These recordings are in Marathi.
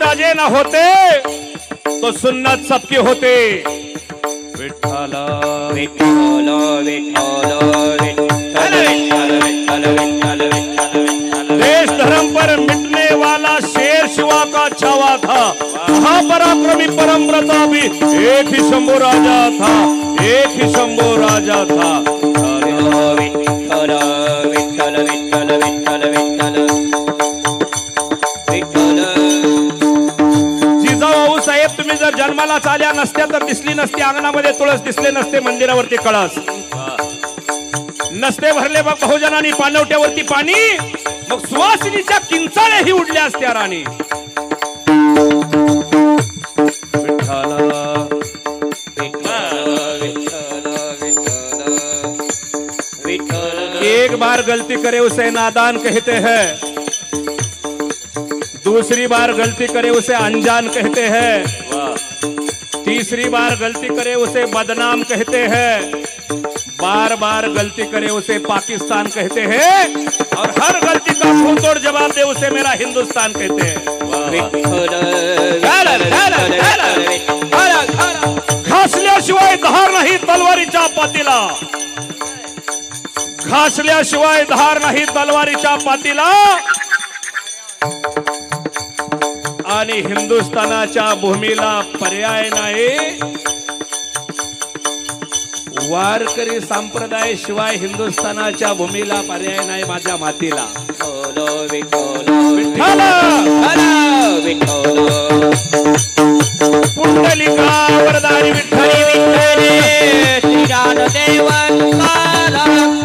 राजे न होते तो सुन्नत सबकी होते। विठ्ठल विठ्ठल विठ्ठल विठ्ठल विठ्ठल विठ्ठल विठ्ठल। देश धर्म पर मिटने वाला शेर शिवा का छावा था, महापराक्रमी परम प्रतापी एक ही शंभू राजा था, एक ही शंभू राजा था। विठ्ठल विठ्ठल विठ्ठल विठ्ठल विठ्ठल विठ्ठल। जिजाऊ साहेब तुम्ही जर जन्माला आल्या नसत्या तर दिसली नसती अंगणामध्ये तुळस, दिसले नसते मंदिरावरती कळस, नसते भरले बघ बहुजनांनी पाणवट्यावरती पाणी, मग सुवासिनीच्या किंचाळ्याही उडल्या असत्या राणी। एक बार गलती करे उसे नादान कहते हैं, दूसरी बार गलती करे उसे अनजान कहते हैं, तीसरी बार गलती करे उसे बदनाम कहते हैं, बार बार गलती करे उसे पाकिस्तान कहते हैं, और हर गलती का मुंह तोड़ जवाब दे उसे मेरा हिंदुस्तान कहते हैं। घासल्याशिवाय धार नाही तलवारीच्या पातीला, घासल्याशिवाय धार नाही तलवारीच्या पातीला, आणि हिंदुस्थानाच्या भूमीला पर्याय नाही। वारकरी संप्रदाय शिवाय हिंदुस्थानाच्या भूमीला पर्याय नाही माझ्या मातीला। पुंडलिका वरदारी विठ्ठल श्रीरामदेव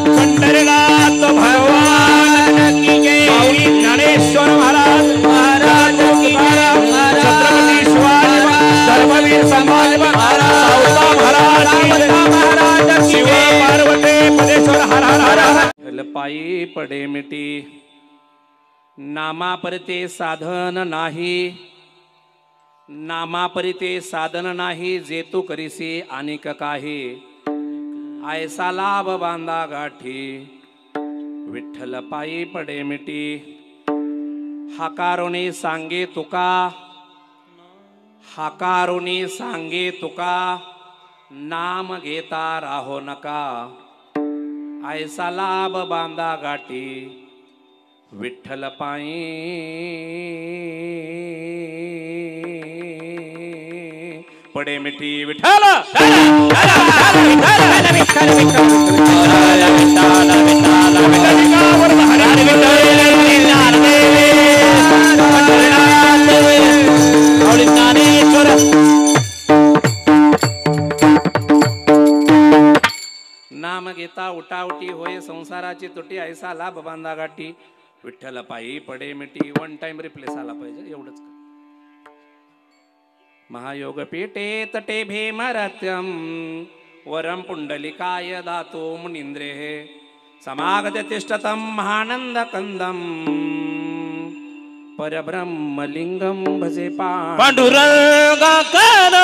पंढरीनाथ भगवान की जय, माऊली ज्ञानेश्वर महाराज महाराज की जय, छत्रपती शिवाजी धर्मवीर संभाजी महाराज महाराज शिव पार्वती पदेश्वर हर हर हर। पायी पडे मिटी नामापरिते साधन नाही, नामापरिते साधन नाही, जे तू करीसी अनेक काही, ऐसा लाभ बांधा गाठी, विठ्ठल पायी पडे मिटी। हाकारुनी सांगे तुका, हाकारुनी सांगे तुका, नाम घेता राहो नका, ऐसा लाभ बांधा गाठी, विठ्ठल पायी पडे मिठी। विठ्ठल नाम घेता उठाउटी होय संसाराची तुटी, ऐसा लाभ बांधा गाठी, विठ्ठल पायी पडे मिठी। वन टाइम रिप्लेस आला पाहिजे एवढंच। महायोग पीठे तटे भीमरत्यम वरम पुंडलिकाय दातो मुनींद्रे समागत तिष्ठतम महानंद कंदम परब्रह्मलिंगम भजे पांडुरंगाकार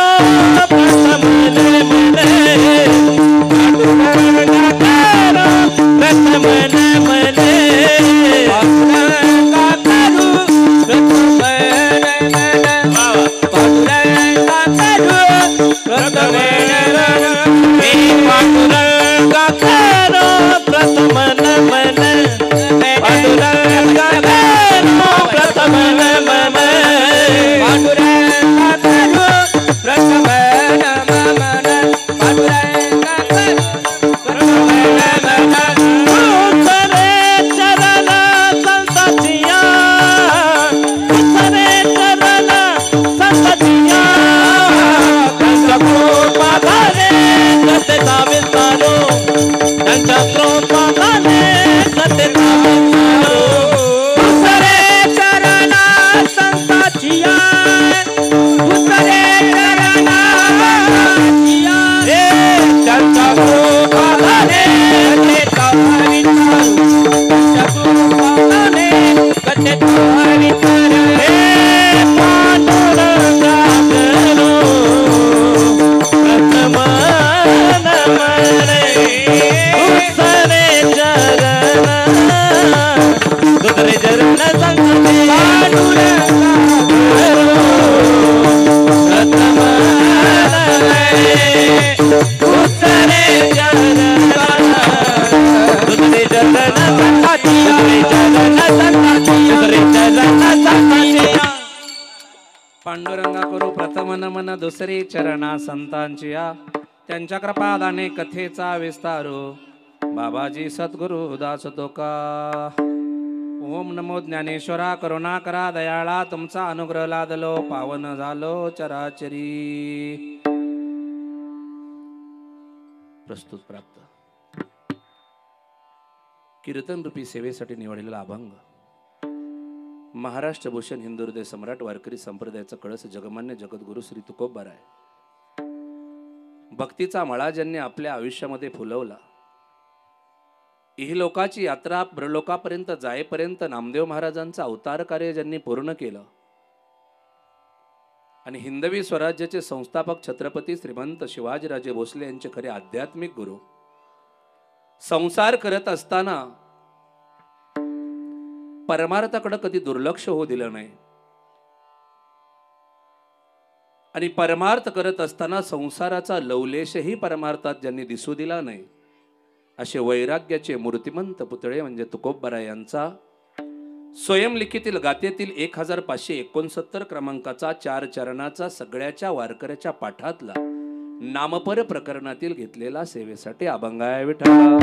पांडुरंगा करू प्रथम नमन दुसरी चरणा संतांची या त्यांच्या कृपादाने कथेचा विस्तारू बाबाजी सद्गुरु दास तोका ओम नमो ज्ञानेश्वरा करुणा करा दयाळा तुमचा अनुग्रह लादलो पावन झालो चराचरी प्रस्तुत प्राप्त कीर्तन रूपी सेवेसाठी निवडलेला अभंग महाराष्ट्र भूषण हिंदू हृदय सम्राट वारकरी संप्रदायाचा कळस जगमान्य जगद्गुरु श्री तुकोबराय भक्तीचा मळा ज्यांनी आपल्या आयुष्यामध्ये फुलवला इहलोकाची यात्रा प्रलोकापर्यंत जायपर्यंत नामदेव महाराजांचं अवतार कार्य ज्यांनी पूर्ण केलं आणि हिंदवी स्वराज्याचे संस्थापक छत्रपती श्रीमंत शिवाजीराजे भोसले यांचे खरे आध्यात्मिक गुरु संसार करत असताना परमार्थाकडे कधी दुर्लक्ष होऊ दिलं नाही आणि परमार्थ करत असताना संसाराचा लवलेशही परमार्थात ज्यांनी दिसू दिला नाही असे वैराग्याचे मूर्तिमंत पुतळे म्हणजे तुकोबराय यांचा स्वयंलिखितील गाथेतील 1569 क्रमांकाचा 4 चरणाचा सगळ्याच्या वारकऱ्याच्या पाठातला नामपर प्रकरणातील घेतलेला सेवेसाठी अभंगाय विठ्ठला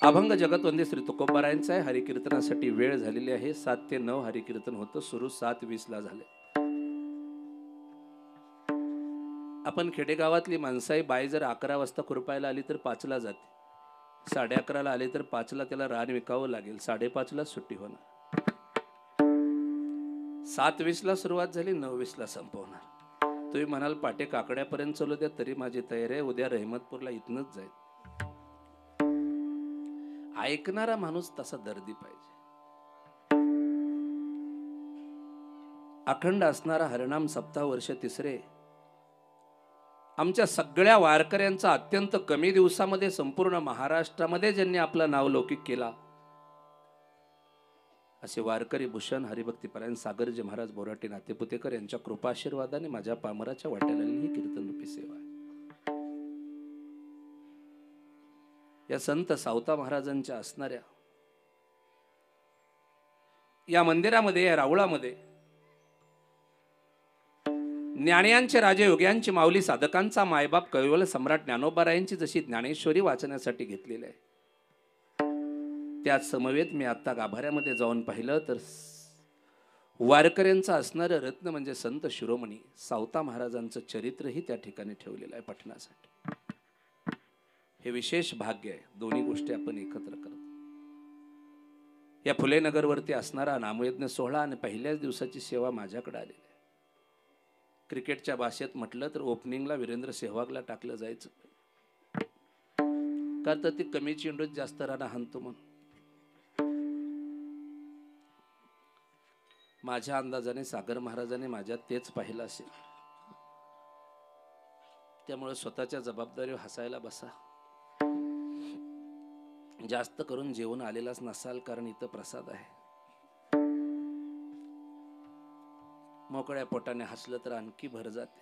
अभंग जगतवंदी श्री तुकोबरायांचा आहे. हरिकीर्तनासाठी वेळ झालेली आहे. 7 ते 9 हरिकीर्तन होतं. सुरू 7:20 ला झाले. आपण खेडेगावातली माणसाई बाई जर 11 वाजता खुरपायला आली तर 5 ला जाते. 11:30 ला आली तर 5 ला त्याला रान विकावं लागेल. 5:30 ला सुट्टी होणार. 7:20 ला सुरुवात झाली, 9:20 ला संपवणार. तुम्ही म्हणाल पाटे काकड्यापर्यंत चालू द्या तरी माझी तयारी आहे. उद्या रहमतपूरला इथनच जाईल. ऐकणारा माणूस तसा दर्दी पाहिजे. अखंड असणारा हरिनाम सप्ताह वर्ष 3रे आमच्या सगळ्या वारकऱ्यांचा अत्यंत कमी दिवसामध्ये संपूर्ण महाराष्ट्रामध्ये ज्यांनी आपलं नाव लौकिक केला असे वारकरी भूषण हरिभक्तीपरायण सागरजी महाराज बोराटे नातेपुतेकर यांच्या कृपा आशीर्वादाने माझ्या पामराच्या वाट्याला ही कीर्तन रूपी सेवा आहे. या संत सावता महाराजांच्या असणाऱ्या या मंदिरामध्ये या रावळामध्ये ज्ञानियांचे राजे योग्यांची माऊली साधकांचा मायबाप कैवल्य सम्राट ज्ञानोबारायांची जशी ज्ञानेश्वरी वाचण्यासाठी घेतलेली आहे त्याच समवेत मी आता गाभाऱ्यामध्ये जाऊन पाहिलं तर वारकऱ्यांचं असणारं रत्न म्हणजे संत शिरोमणी सावता महाराजांचं चरित्रही त्या ठिकाणी ठेवलेलं आहे पठणासाठी. हे विशेष भाग्य आहे. दोन्ही गोष्टी आपण एकत्र करतो. या फुले नगरवरती असणारा नामयज्ञ सोहळा आणि पहिल्याच दिवसाची सेवा माझ्याकडे आलेली आहे. क्रिकेटच्या भाषेत म्हटलं तर ओपनिंगला वीरेंद्र सेहवागला टाकलं जायचं का तर ती कमी चेंडूत जास्त रन हाणतो म्हणून. माझ्या अंदाजाने सागर महाराजांनी माझ्यात तेच पाहिलं असेल. त्यामुळे स्वतःच्या जबाबदारीवर हसायला बसा. जास्त करून जेवण आलेलाच नसाल कारण इथं प्रसाद आहे. मोकळ्या पोटाने हसलं तर आणखी भर जाते.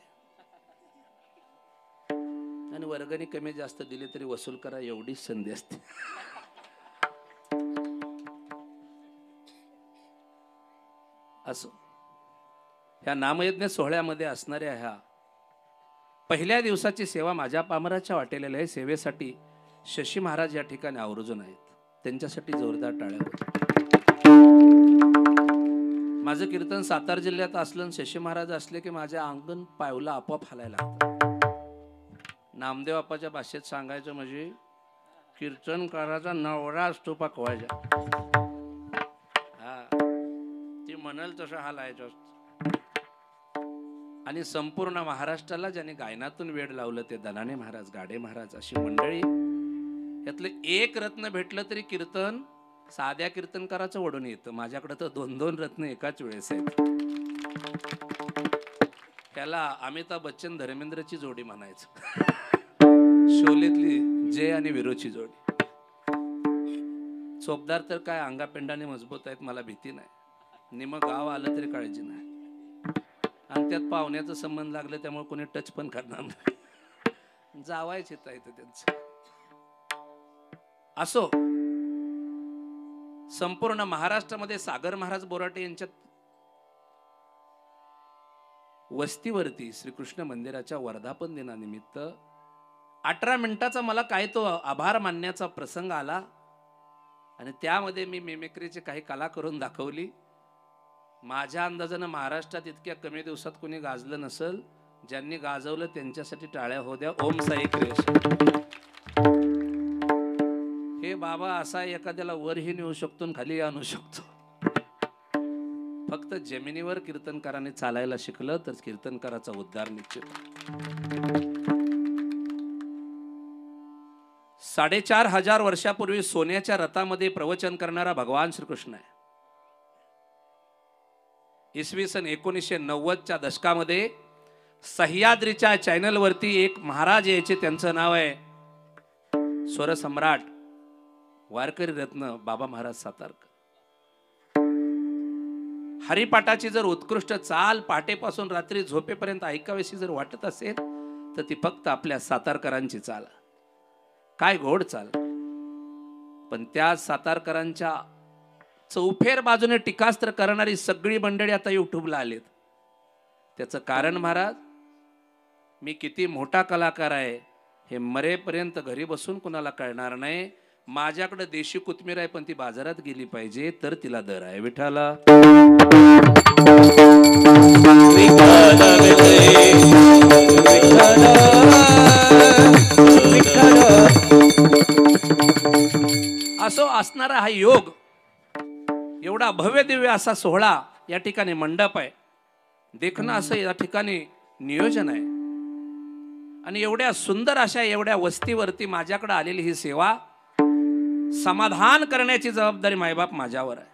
आणि वर्गणी कमी जास्त दिली तरी वसूल करा एवढीच संधी असते. असो ह्या नामयज्ञ सोहळ्यामध्ये असणाऱ्या ह्या पहिल्या दिवसाची सेवा माझ्या पामराच्या वाटेलेल्या आहे. सेवेसाठी शशी महाराज या ठिकाणी आवर्जून आहेत. त्यांच्यासाठी जोरदार टाळ्या होत्या. माझं कीर्तन सातारा जिल्ह्यात असलं शशी महाराज असले की माझ्या अंगण पावला आपोआप हलायला लागतं. नामदेव बाप्पाच्या भाषेत सांगायचं म्हणजे कीर्तनकाराचा नवरा असतो पकवायचा. हा ती म्हणाल तसं हालायचं असतं. आणि संपूर्ण महाराष्ट्राला ज्याने गायनातून वेड लावलं ते दनाने महाराज गाडे महाराज अशी मंडळी. यातलं एक रत्न भेटलं तरी कीर्तन साध्या कीर्तनकाराचं ओढून येतं. माझ्याकडे तर 2-2 रत्न एकाच वेळेस आहेत. त्याला अमिताभ बच्चन धर्मेंद्रची जोडी म्हणायचं. शोलेतली जय आणि विरोची जोडी. चोपदार तर काय अंगापेंडाने मजबूत आहेत. मला भीती नाही. निम गाव आलं तरी काळजी नाही. आणि त्यात पाहुण्याचा संबंध लागला त्यामुळे कोणी टच पण करणार नाही. जावायचे येतं त्यांचं. असो, संपूर्ण महाराष्ट्रामध्ये सागर महाराज बोराटे यांच्या वस्तीवरती श्रीकृष्ण मंदिराच्या वर्धापन दिनानिमित्त 18 मिनिटाचा मला काय तो आभार मानण्याचा प्रसंग आला आणि त्यामध्ये मी मिमिक्रीची काही कला करून दाखवली. माझ्या अंदाजानं महाराष्ट्रात इतक्या कमी दिवसात कोणी गाजलं नसल. ज्यांनी गाजवलं त्यांच्यासाठी टाळ्या होऊ द्या. ओम साई क्रिएशन. हे बाबा असा एखाद्याला वरही नेऊ शकतो आणि खाली आणू शकतो. फक्त जमिनीवर कीर्तनकाराने चालायला शिकलं तर कीर्तनकाराचा उद्धार निश्चित. 4,500 वर्षापूर्वी सोन्याच्या रथामध्ये प्रवचन करणारा भगवान श्रीकृष्ण आहे. इसवी सन 1990च्या दशकामध्ये सह्याद्रीच्या चॅनलवरती एक महाराज यायचे. त्यांचं नाव आहे स्वरसम्राट वारकरी रत्न बाबा महाराज सातारकर. हरिपाठाची जर उत्कृष्ट चाल पहाटेपासून रात्री झोपेपर्यंत ऐकावीशी जर वाटत असेल तर ती फक्त आपल्या सातारकरांची चाल. काय गोड चाल. पण त्या सातारकरांच्या चौफेर बाजूने टीकास्त्र करणारी सगळी मंडळी आता युट्यूबला आलेत. त्याचं कारण महाराज, मी किती मोठा कलाकार आहे हे मरेपर्यंत घरी बसून कुणाला कळणार नाही. माझ्याकडे देशी कोथमीर आहे पण ती बाजारात गेली पाहिजे तर तिला दर आहे. विठाला असो असणारा हा योग, एवढा भव्य दिव्य असा सोहळा, या ठिकाणी मंडप आहे, देखणं असं या ठिकाणी नियोजन आहे आणि एवढ्या सुंदर अशा एवढ्या वस्तीवरती माझ्याकडे आलेली ही सेवा समाधान करण्याची जबाबदारी मायबाप माझ्यावर आहे.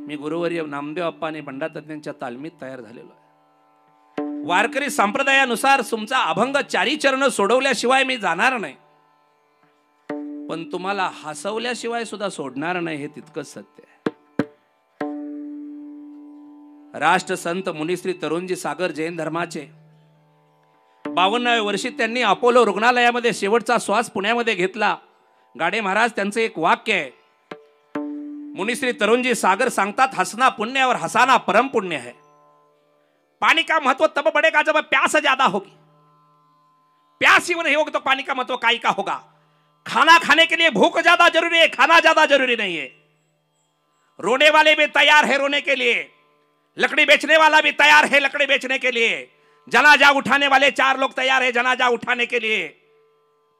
मी गुरुवर्य नामदेव अप्पा आणि भंडारतज्ञांच्या तालमीत तयार झालेलो आहे. वारकरी संप्रदायानुसार तुमचा अभंग 4 चरण सोडवल्याशिवाय मी जाणार नाही, पण तुम्हाला हसवल्याशिवाय सुद्धा सोडणार नाही हे तितकंच सत्य आहे. राष्ट्रसंत मुनिश्री तरुणजी सागर जैन धर्माचे 52व्या वर्षी त्यांनी अपोलो रुग्णालयामध्ये शेवटचा श्वास पुण्यामध्ये घेतला. गाडे महाराज त्यांचं एक वाक्य आहे, मुनिश्री तरुणजी सागर सांगतात, हंसना पुण्य और हंसाना परम पुण्य है. पानी का महत्व तब बढ़ेगा जब प्यास ज्यादा होगी. प्यास ही नहीं होगी तो पानी का महत्व काई का होगा. खाना खाने के लिए भूख ज्यादा जरूरी है, खाना ज्यादा जरूरी नहीं है. रोने वाले भी तैयार है रोने के लिए, लकड़ी बेचने वाला भी तैयार है लकड़ी बेचने के लिए, जनाजा उठाने वाले 4 लोग तैयार है जनाजा उठाने के लिए,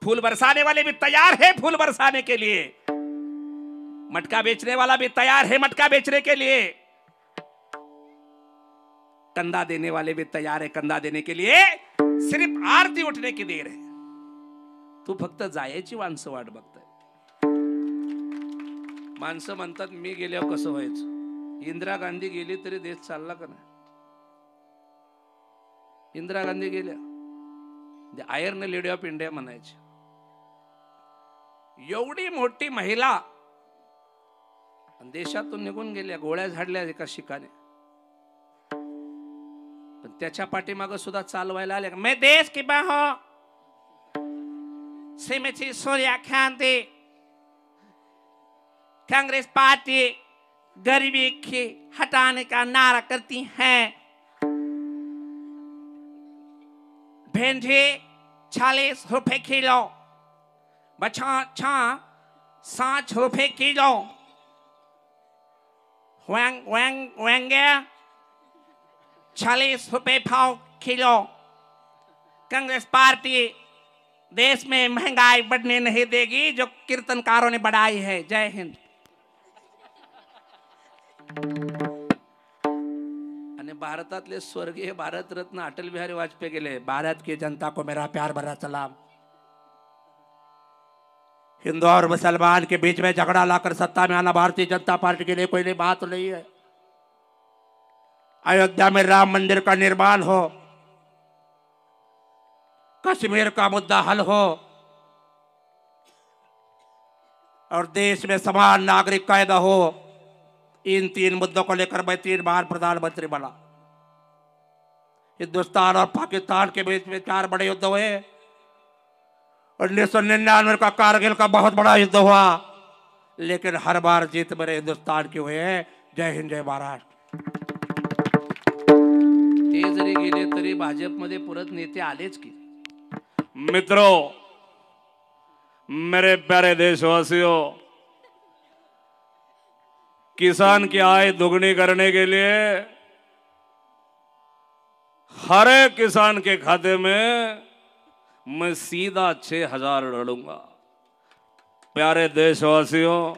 फूल बरसाने वाले भी तैयार है फूल बरसाने के लिए, मटका बेचने वाला भी तैयार है मटका बेचने के लिए, कंधा देने वाले भी तैयार है कंधा देने के लिए. सिर्फ आरती उठने की देर है. तू फक्त जायची माणसं वाट बघताय. माणसं म्हणतात मी गेल्यावर कसं व्हायचं. इंदिरा गांधी गेली तरी देश चालला का नाही. इंदिरा गांधी गेल्या, the iron lady of India म्हणायची. एवढी मोठी महिला देशातून निघून गेल्या, गोळ्या झाडल्या एका शिकाने, पण त्याच्या पाठीमागं सुद्धा चालवायला आल्या. मैं देश की बाहो श्रीमती सोनिया गांधी कांग्रेस पार्टी गरीबी की हटाने का नारा करती हैं. भिंडी 40 रुपए किलो, बछा 60 रुपए किलो, वांगे 40 रुपए भाव किलो. कांग्रेस पार्टी देश में महंगाई बढ़ने नहीं देगी जो कीर्तनकारों ने बढ़ाई है. जय हिंद. आणि भारतातले स्वर्गीय भारत रत्न अटल बिहारी वाजपेयी गेले. भारत की जनता को मेरा प्यार भरा सलाम. हिंदू और मुसलमान के बीच में झगड़ा लाकर सत्ता में आना भारतीय जनता पार्टी के लिए कोई नई बात नहीं है. अयोध्या में राम मंदिर का निर्माण हो, कश्मीर का मुद्दा हल हो और देश में समान नागरिक कायदा हो, इन 3 मुद्दों को लेकर मैं 3 बार प्रधानमंत्री बना. हिंदुस्तान और पाकिस्तान के बीच में 4 बड़े युद्ध हुए 1999 का कारगिल का बहुत बड़ा युद्ध हुआ, लेकिन हर बार जीत मेरे हिंदुस्तान की हुई है। जय हिंद, जय महाराष्ट्र। ते जरी गेले तरी भाजपमध्ये परत नेते आलेच की। मित्रों, मेरे प्यारे देशवासियों, किसान की आय दुगनी करने के लिए हर एक किसान के खाते में मैं सीधा 6,000 डालूंगा। प्यारे देशवासियों,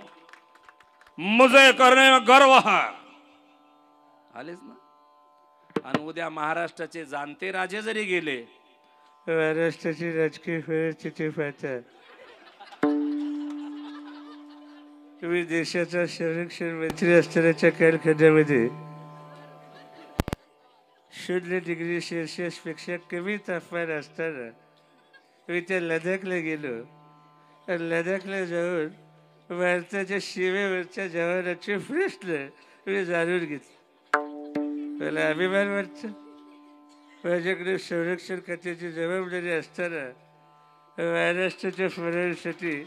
मुझे करने में गर्व है। आलेच ना। आणि उद्या महाराष्ट्राचे जाणते राजे जरी गेले, महाराष्ट्राची राजकीय परिस्थिती पाहता तुम्ही देशाचा संरक्षण मंत्री असतानाच्या कालखंडामध्ये 0°C पेक्षा कमी तापमान असताना मी त्या लडाखला गेलो आणि लडाखला जाऊन भारताच्या सीमेवरच्या जवानाचे प्रश्न मी जाणून घेतले। मला अभिमान वाटतो, माझ्याकडे संरक्षण खात्याची जबाबदारी असताना महाराष्ट्राच्या फरारीसाठी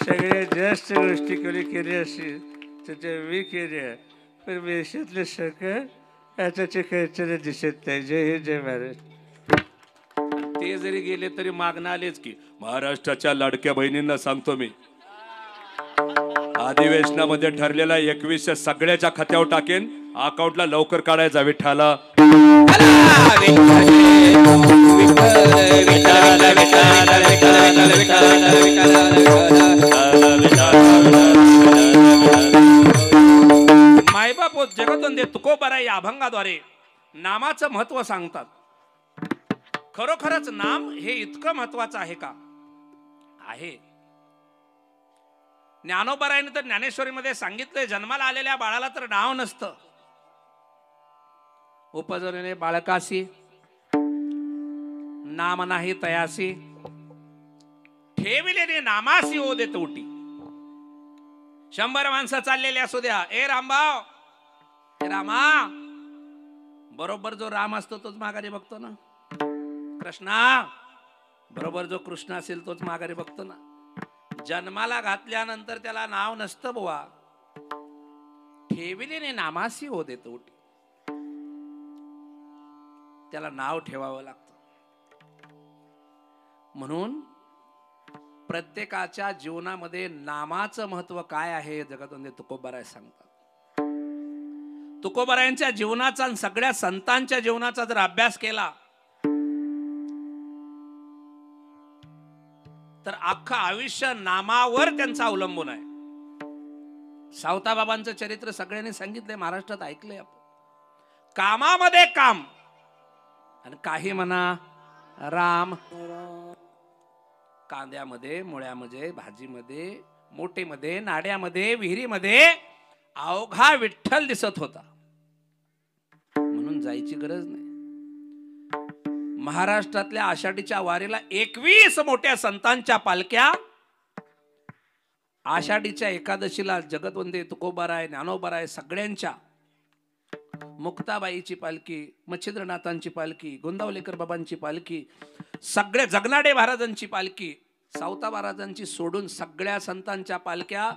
सगळ्यात जास्त गोष्टी कोणी केल्या असतील तर त्या मी केल्या, पण देशातलं सरकार आताचे खर्चाला दिसत नाही। जय हिंद, जय महाराष्ट्र। ते जरी गेले तरी मागणं आलेच की। महाराष्ट्राच्या लाडक्या बहिणींना सांगतो मी, अधिवेशनामध्ये ठरलेला 2100 सगळ्याच्या खात्यावर टाकेन, अकाउंटला लवकर काढायचा विठ्ठला। मायबाप जगतवंदे तुकोबारा या अभंगाद्वारे नामाचं महत्व सांगतात। खरोखरच नाम हे इतकं महत्वाचं आहे का? आहे। ज्ञानोबारायने तर ज्ञानेश्वरीमध्ये सांगितलंय, जन्माला आलेल्या बाळाला तर नाव नसतं, उपजवलेले बाळकासी नाम नाही तयासी, ठेविलेले नामासी ओ देत उटी। 100 माणसं चाललेली असू द्या, ए रामभाव, ए रामा, बरोबर जो राम असतो तोच माघारी बघतो ना। कृष्णा, बरोबर जो कृष्ण असेल तोच माघारी बघतो ना। जन्माला घातल्यानंतर त्याला नाव नसतं बुवा, ठेविलेले नामासी हो देतो, त्याला नाव ठेवावं लागतं। म्हणून प्रत्येकाच्या जीवनामध्ये नामाचं महत्व काय आहे जगतवंदे तुकोबाराय सांगतात। तुकोबारायांच्या जीवनाचा आणि सगळ्या संतांच्या जीवनाचा जर अभ्यास केला तर अख्खं आयुष्य नामावर त्यांचं अवलंबून आहे। सावताबाबांचं चरित्र सगळ्यांनी सांगितलंय, महाराष्ट्रात ऐकलंय आपण। कामामध्ये काम आणि काही म्हणा राम, कांद्यामध्ये, मुळ्यामध्ये, भाजीमध्ये, मोठेमध्ये, नाड्यामध्ये, विहिरीमध्ये अवघा विठ्ठल दिसत होता, म्हणून जायची गरज नाही। महाराष्ट्रातल्या आषाढीच्या वारीला 21 मोठ्या संतांच्या पालख्या, आषाढीच्या एकादशीला जगतवंदे तुकोबाराय, ज्ञानोबाराय सगळ्यांच्या, मुक्ताबाईची पालखी, मच्छिंद्रनाथांची पालखी, गोंदावलेकर बाबांची पालखी, सगळे जगनाडे महाराजांची पालखी, सावता महाराजांची सोडून सगळ्या संतांच्या पालख्या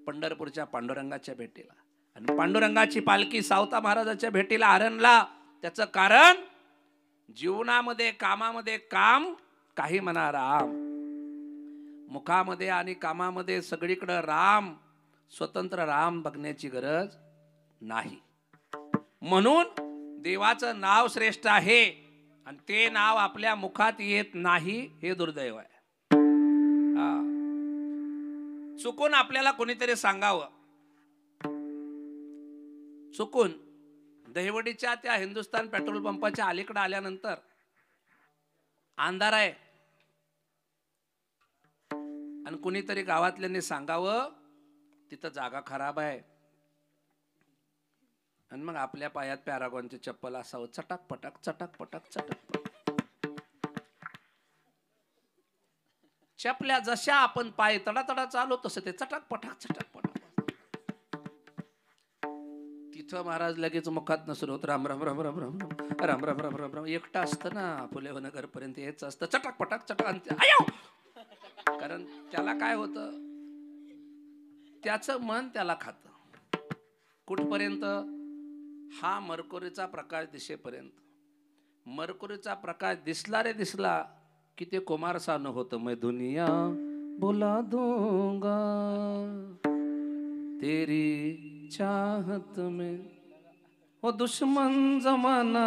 पंढरपूरच्या पांडुरंगाच्या भेटीला, आणि पांडुरंगाची पालखी सावता महाराजांच्या भेटीला आरणला। त्याचं कारण जीवनामध्ये कामामध्ये काम, काही म्हणा राम, मुखामध्ये आणि कामामध्ये सगळीकडे राम, स्वतंत्र राम बघण्याची गरज नाही। म्हणून देवाचं नाव श्रेष्ठ आहे आणि ते नाव आपल्या मुखात येत नाही, हे दुर्दैव आहे। चुकून आपल्याला कोणीतरी सांगावं, चुकून दहिवडीच्या त्या हिंदुस्थान पेट्रोल पंपाच्या अलीकडे आल्यानंतर अंधार आहे आणि कुणीतरी गावातल्यांनी सांगावं तिथं जागा खराब आहे, आणि मग आपल्या पायात पॅरागॉनचे चप्पल असावं, चटाक पटाक चटाक पटाक चटाक पटाक। चपल्या जशा आपण पाय तडा तडा चालू तसं ते चटाक पटाक चटाक पटाक। तिथं महाराज लगेच मुखात नसर होत राम राम राम राम राम राम राम राम राम राम राम। एकटा असतं ना फुलेवनगर पर्यंत यायचं असतं, चटाक पटाक चटाक, कारण त्याला काय होतं, त्याचं मन त्याला खातं. कुठपर्यंत? हा मरकुरीचा प्रकाश दिसेपर्यंत. मरकुरीचा प्रकाश दिसला रे दिसला कि ते कुमारसा न होतं. मैं दुनिया बुला दूंगा तेरी चाहत में, वो दुश्मन जमाना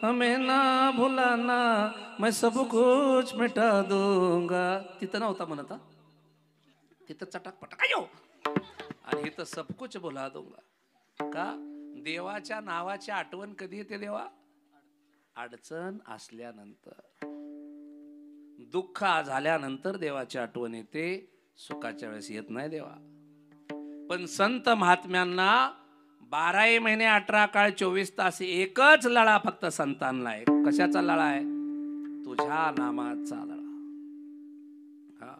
हमें ना भुलाना, मैं सब कुछ मिटा दूंगा. तिथं नव्हता म्हणत, तिथं चटक पटक आयो, आणि इथं सब कुछ भुला दूंगा. का? देवाच्या नावाची आठवण कधी येते देवा? अडचण असल्यानंतर, दुःख झाल्यानंतर देवाची आठवण येते, सुखाच्या वेळेस येत नाही देवा. पण संत महात्म्यांना 12 महिने 18 काळ 24 तास एकच लळा फक्त संतांना आहे. कशाचा लळा आहे? तुझ्या नामाचा लळा. हा,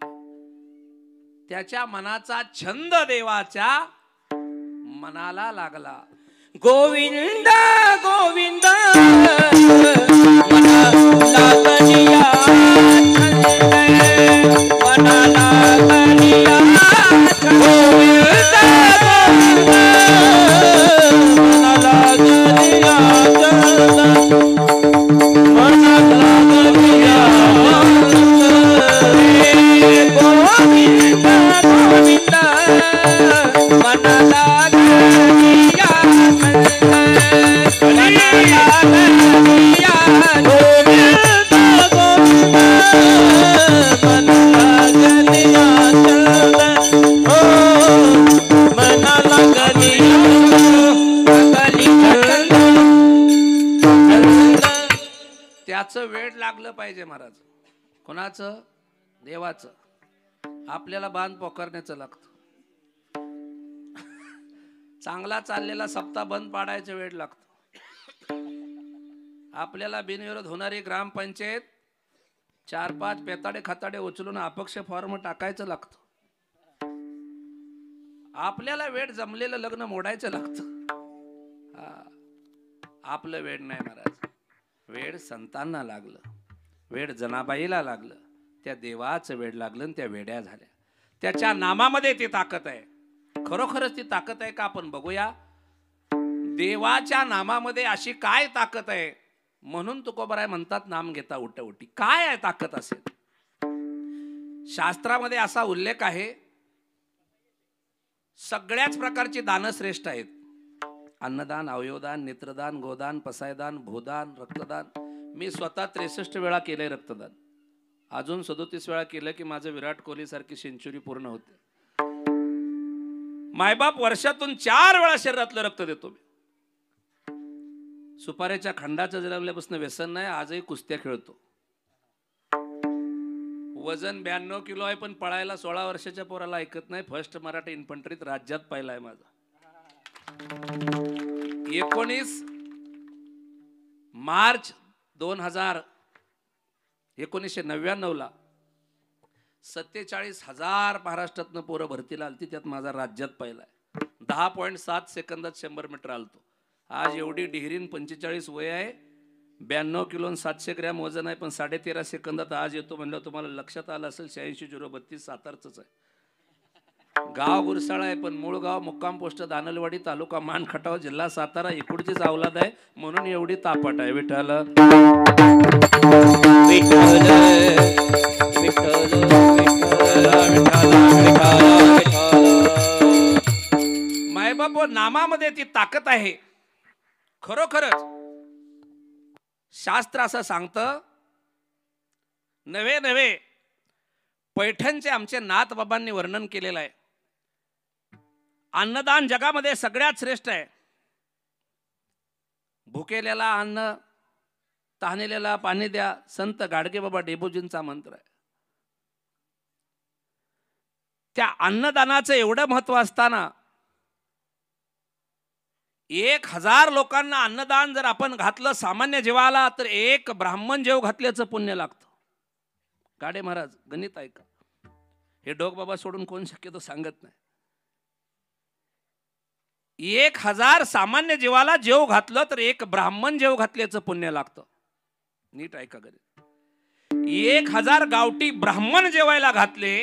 त्याच्या मनाचा छंद देवाच्या मनाला लागला. गोविंद गोविंद मना लागलिया मना लागलिया गोविंद गोविंद मना लागलिया मना लागलिया गोविंद गोविंद मना लागलिया त्याचं वेड लागलं पाहिजे महाराज. कोणाचं? देवाचं. आपल्याला बांध पोकारण्याचं लागतं. चांगला चाललेला सप्ताह बंद पाडायचं वेळ लागतो. आपल्याला बिनविरोध होणारी ग्रामपंचायत 4-5 पेताडे खताडे उचलून अपक्ष फॉर्म टाकायचं लागतं. आपल्याला वेळ जमलेलं लग्न मोडायचं लागतं. आपलं वेळ नाही महाराज. वेळ संतांना लागलं, वेळ जनाबाईला लागलं, त्या देवाचं वेळ लागलं आणि त्या वेड्या झाल्या. त्याच्या नामामध्ये ती ताकद आहे. खरोखरच ती ताकद आहे का? आपण बघूया. देवाच्या नामामध्ये अशी काय ताकद आहे? म्हणून तुकोबाराय म्हणतात, नाम घेता उठवटी. काय आहे ताकद असेल? शास्त्रामध्ये असा उल्लेख आहे, सगळ्याच प्रकारची दान श्रेष्ठ आहेत. अन्नदान, अवयवदान, नेत्रदान, गोदान, पसायदान, भूदान, रक्तदान. मी स्वतः 63 वेळा केलंय रक्तदान. अजून 37 वेळा केलं की माझं विराट कोहली सारखी सेंचुरी पूर्ण होते. मायबाप वर्षातून 4 वेळा शरीरातलं रक्त देतो मी. सुपाऱ्याच्या खंडाचं जन्मल्यापासून व्यसन नाही. आजही कुस्त्या खेळतो. वजन 92 किलो आहे, पण पळायला 16 वर्षाच्या पोराला ऐकत नाही. फर्स्ट मराठी इन्फंट्रीत राज्यात पहिला आहे माझा. 19 मार्च 1999 ला 47,000 महाराष्ट्रातनं पोरं भरतीला आलती. त्यात माझा राज्यात पहिला आहे. 10.7 सेकंदात 100 मीटर आलतो. आज एवढी डिहरीन 45 वय आहे, 92 किलो 700 ग्रॅम वजन आहे, पण 13.5 सेकंदात आज येतो म्हणलं. तुम्हाला लक्षात आलं असेल 86,032 सातारच आहे. गाव गुरसाळा आहे, पण मूळ गाव मुक्काम पोस्ट दानलवाडी, तालुका मानखटाव, जिल्हा सातारा. इकडचीच अवलाद आहे म्हणून एवढी तापट आहे. विठ्ठल मायबाप, नामामध्ये ती ताकद आहे. खरोखरच शास्त्र असं सांगतं. नवे पैठणचे आमचे नाथबाबांनी वर्णन केलेलं आहे. अन्नदान जगामध्ये सगळ्यात श्रेष्ठ आहे. भुकेल्याला अन्न, तहानेल्याला पाणी द्या, संत गाडगे बाबा डेबोजींचा मंत्र आहे. त्या अन्नदानाचं एवढं महत्व असताना 1000 लोकांना अन्नदान जर आपण घातलं सामान्य जीवाला, तर 1 ब्राह्मण जेव घातल्याचं पुण्य लागतं. गाडे महाराज गणित ऐका. हे डोक बाबा सोडून कोण शक्यतो सांगत नाही. 1000 सामान्य जीवाला जेव घातलं तर 1 ब्राह्मण जेव घातल्याचं पुण्य लागतं. नीट ऐका गणित. 1000 गावठी ब्राह्मण जेवायला घातले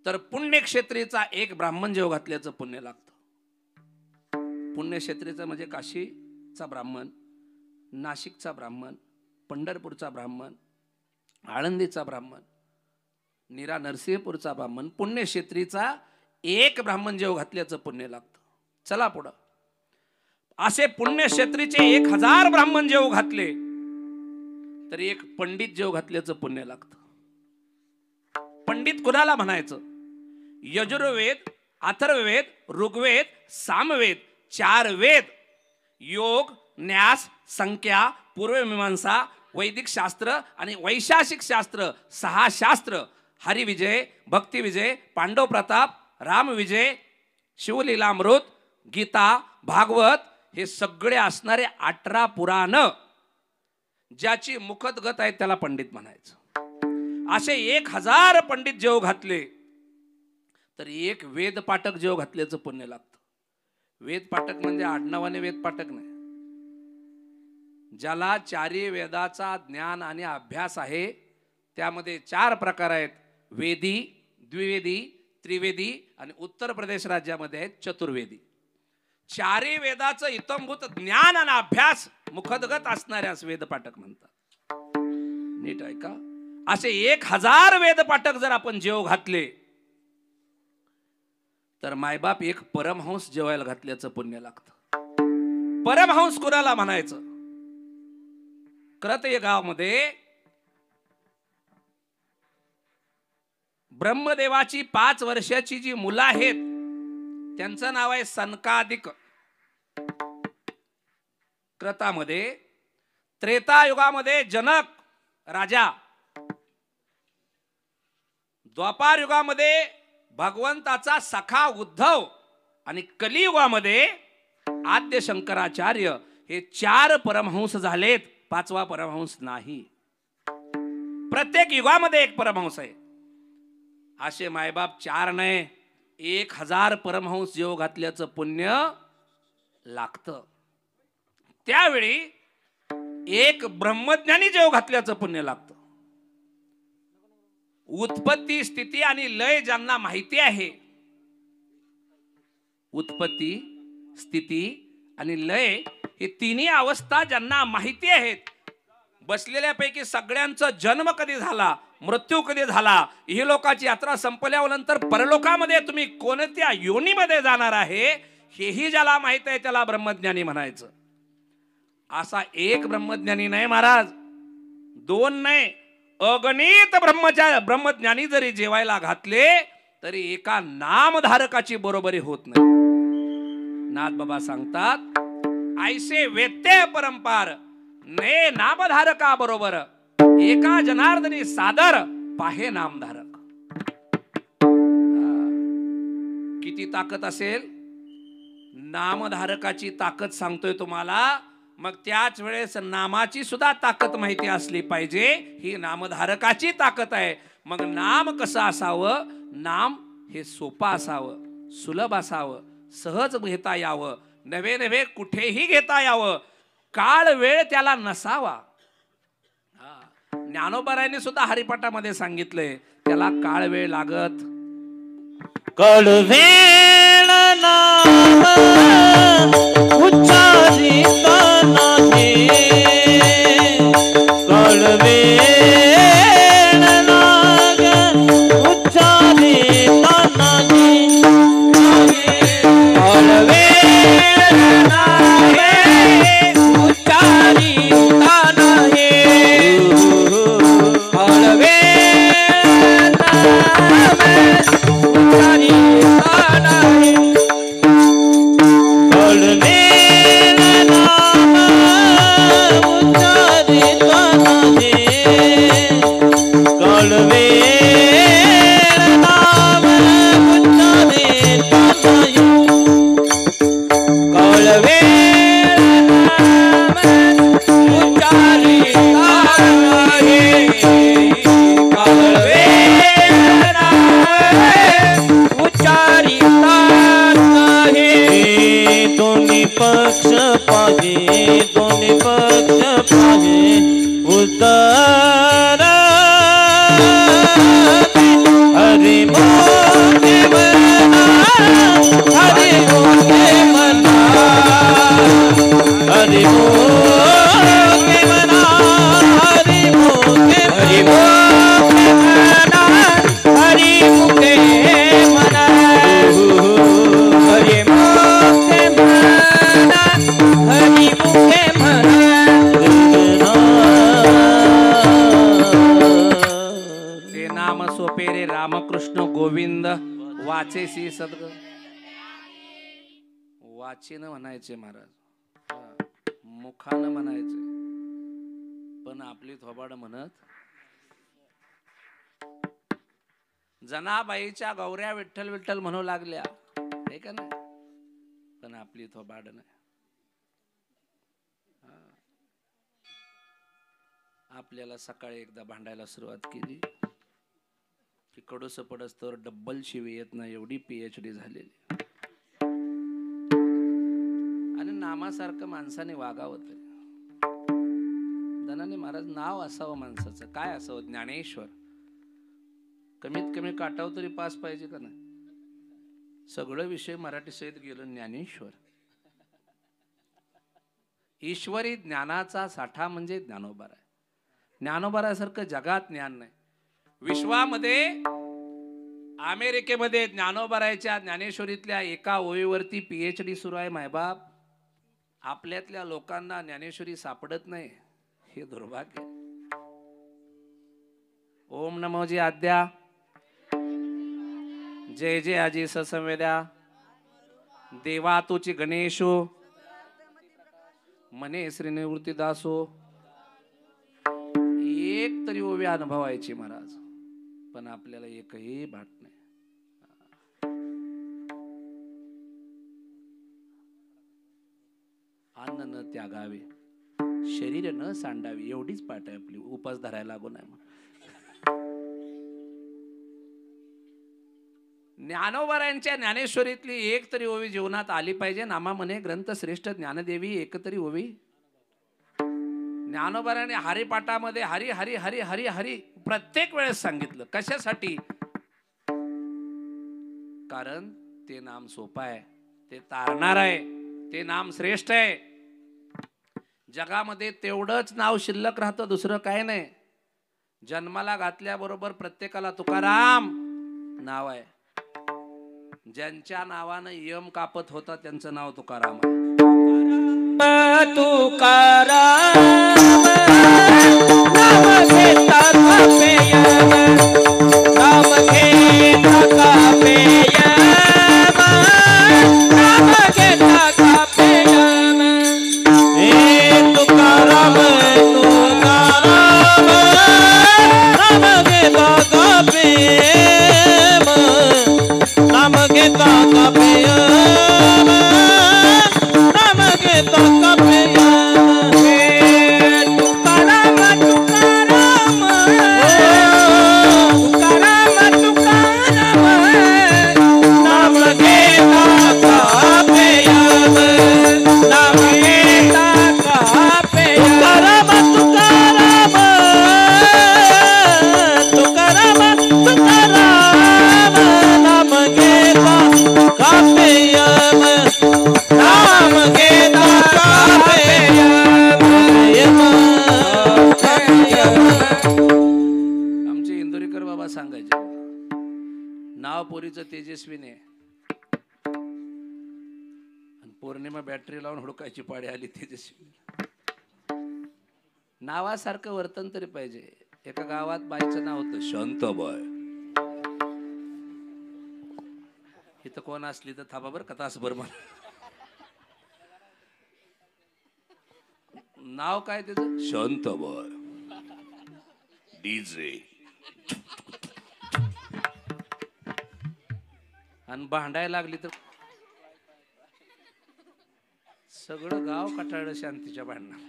तर पुण्यक्षेत्रीचा एक ब्राह्मण जेव घातल्याचं पुण्य लागतं. पुण्यक्षेत्रीचा म्हणजे काशीचा ब्राह्मण, नाशिकचा ब्राह्मण, पंढरपूरचा ब्राह्मण, आळंदीचा ब्राह्मण, नीरा नरसिंहपूरचा ब्राह्मण, पुण्यक्षेत्रीचा एक ब्राह्मण जेव घातल्याचं पुण्य लागतं. चला पुढं. असे पुण्यक्षेत्रीचे 1000 ब्राह्मण जेव घातले तर एक पंडित जेव घातल्याचं पुण्य लागतं. पंडित कुणाला म्हणायचं? यजुर्वेद, अथर्ववेद, ऋग्वेद, सामवेद 4 वेद, योग, न्यास, संख्या, पूर्वमीमांसा, वैदिक शास्त्र आणि वैशासिक शास्त्र 6 शास्त्र, हरिविजय, भक्तिविजय, पांडव प्रताप, रामविजय, शिवलीलामृत, गीता, भागवत हे सगळे असणारे 18 पुराण ज्याची मुखतगत आहे त्याला पंडित म्हणायचं. असे 1000 पंडित जेव घातले तर एक वेद पाठक जेव घातल्याचं पुण्य लागतं. वेद पाठक म्हणजे आडनावाने वेद पाठक नाही, ज्याला 4 वेदाचा ज्ञान आणि अभ्यास आहे. त्यामध्ये 4 प्रकार आहेत: वेदी, द्विवेदी, त्रिवेदी आणि उत्तर प्रदेश राज्यामध्ये आहेत चतुर्वेदी. 4 वेदाचं इतंभूत ज्ञान आणि अभ्यास मुखदगत असणाऱ्यास वेद पाठक म्हणतात. नीट ऐका. असे 1000 वेद पाठक जर आपण जेव घातले तर मायबाप एक परमहंस जेवायला घातल्याचं पुण्य लागतं. परमहंस कुणाला म्हणायचं? क्रत या गावामध्ये ब्रह्मदेवाची 5 वर्षाची जी मुलं आहेत त्यांचं नाव आहे सनकादिक. क्रतामध्ये त्रेतायुगामध्ये जनक राजा, द्वापार युगामध्ये भगवंताचा सखा उद्धव आणि कलियुगामध्ये आद्य शंकराचार्य हे 4 परमहंस झालेत. 5वा परमहंस नाही. प्रत्येक युगामध्ये एक परमहंस आहे. असे मायबाप 4 नाही 1000 परमहंस जेव घातल्याचं पुण्य लागतं. त्यावेळी एक ब्रह्मज्ञानी जेव घातल्याचं पुण्य लागतं. उत्पत्ती, स्थिती आणि लय ज्यांना माहिती आहे, उत्पत्ती, स्थिती आणि लय हे तिन्ही अवस्था ज्यांना माहिती आहेत, बसलेल्यापैकी सगळ्यांचा जन्म कधी झाला, मृत्यू कधी झाला, ही लोकांची यात्रा संपल्यानंतर परलोकामध्ये तुम्ही कोणत्या योनीमध्ये जाणार आहे हेही ज्याला माहित आहे त्याला ब्रह्मज्ञानी म्हणायचं. असा एक ब्रह्मज्ञानी नाही महाराज, 2 नाही, अगणित ब्रह्मज्ञानी जरी जेवायला घातले तरी एका नामधारकाची बरोबरी होत नाही. नाथ बाबा सांगतात, ऐसे वेत्य परंपार ने नामधारका बरोबर एका जनार्दनी सादर पाहे नामधारक. किती ताकद असेल? नामधारकाची ताकद सांगतोय तुम्हाला. मग त्याच वेळेस नामाची सुद्धा ताकद माहिती असली पाहिजे. ही नामधारकाची ताकद आहे. मग नाम कसं असावं? नाम हे सोपं असावं, सुलभ असावं, सहज घेता यावं, नवे नवे कुठेही घेता यावं, काळ वेळ त्याला नसावा. ज्ञानोबारायांनी सुद्धा हरिपाठामध्ये सांगितलंय त्याला काळ वेळ लागत. काळ वेळ नाम उच्चारिता नाही, काळ वेळ नाग उच्चारिता नाही, काळ वेळ नाही उच्चारिता नाही, काळ वेळ पक्ष पाहे, दोन्ही पक्ष पाहे, उदर वाचेसी सद्ग वाचीनं म्हणायचे महाराज, मुखानं म्हणायचे, पण आपली थोबाड म्हणत. जनाबाईच्या गौऱ्या विठ्ठल विठ्ठल म्हणू लागल्या, हे का नाही, पण आपली थोबाड नाही. आपल्याला सकाळी एकदा भांडायला सुरुवात केली की कडूस पडस तर डब्बल शिवी येत नाही, एवढी PhD झालेली. आणि नामासारखं माणसाने वागावं तरी. धनाने महाराज नाव असावं माणसाचं, काय असावं, ज्ञानेश्वर. कमीत कमी काटाव तरी पास पाहिजे का नाही. सगळं विषय मराठी सहित गेलं ज्ञानेश्वर. ईश्वरी ज्ञानाचा साठा म्हणजे ज्ञानोबाराय. ज्ञानोबारासारखं जगात ज्ञान नाही. विश्वामध्ये अमेरिकेमध्ये ज्ञानोबारायच्या ज्ञानेश्वरीतल्या एका ओळीवरती PhD सुरू आहे. मायबाप, आपल्यातल्या लोकांना ज्ञानेश्वरी सापडत नाही, हे दुर्भाग्य. ओम नमो जी आद्या, जय जय आजी ससंवेद्या, देवा तुची गणेशो, मने श्री निवृत्ती दासो. एक तरी ओवी अनुभवायची महाराज, पण आपल्याला एकही भाट नाही. अन्न न त्यागावे, शरीर न सांडावी, एवढीच पाठ आहे आपली. उपास धरायला लागू नाही. ज्ञानोबारायांच्या ज्ञानेश्वरीतली एक तरी ओवी जीवनात आली पाहिजे. नामा म्हणे ग्रंथ श्रेष्ठ ज्ञानदेवी, एक तरी ओवी. ज्ञानोबाराने हरिपाठामध्ये हरी हरी हरी हरी हरी प्रत्येक वेळेस सांगितलं. कशासाठी? कारण ते नाम सोपं आहे, ते तारणार आहे, ते नाम श्रेष्ठ आहे. जगामध्ये तेवढंच नाव शिल्लक राहतं, दुसरं काय नाही. जन्माला घातल्याबरोबर प्रत्येकाला तुकाराम नाव आहे. ज्यांच्या नावानं यम कापत होता त्यांचं नाव तुकाराम आहे. तुकाराम नाम घेता कापे यम, नाम घेता कापे यम, नाम घेता कापे यम. हे तुकाराम तुकाराम नाम घेता कापे यम, नाम घेता कापे यम, नाम घेता कापे यम. हे तुकाराम तुकाराम तुकाराम तुकाराम नाम घेता कापे यम, नाम घेता कापे यम. तुकाराम तुकाराम तुकाराम तुकाराम नाम घेता कापे यम, नाम घेता कापे यम. आमचे इंदोरीकर बाबा सांगायचे, नाव पोरीचं तेजस्वीने, पौर्णिमा बॅटरी लावून हुडकायची पाळी आली तेजस्वी. नावासारखं वर्तन तरी पाहिजे. एका गावात बाईचं नाव होतं शांताबाई. इथं कोण असली तर थांबा बरं का तासभर. मला नाव काय त्याचं? शांताबाई. DJ. आणि भांडायला लागली तर सगळं गाव कटाळलं शांतीच्या भांडणाला.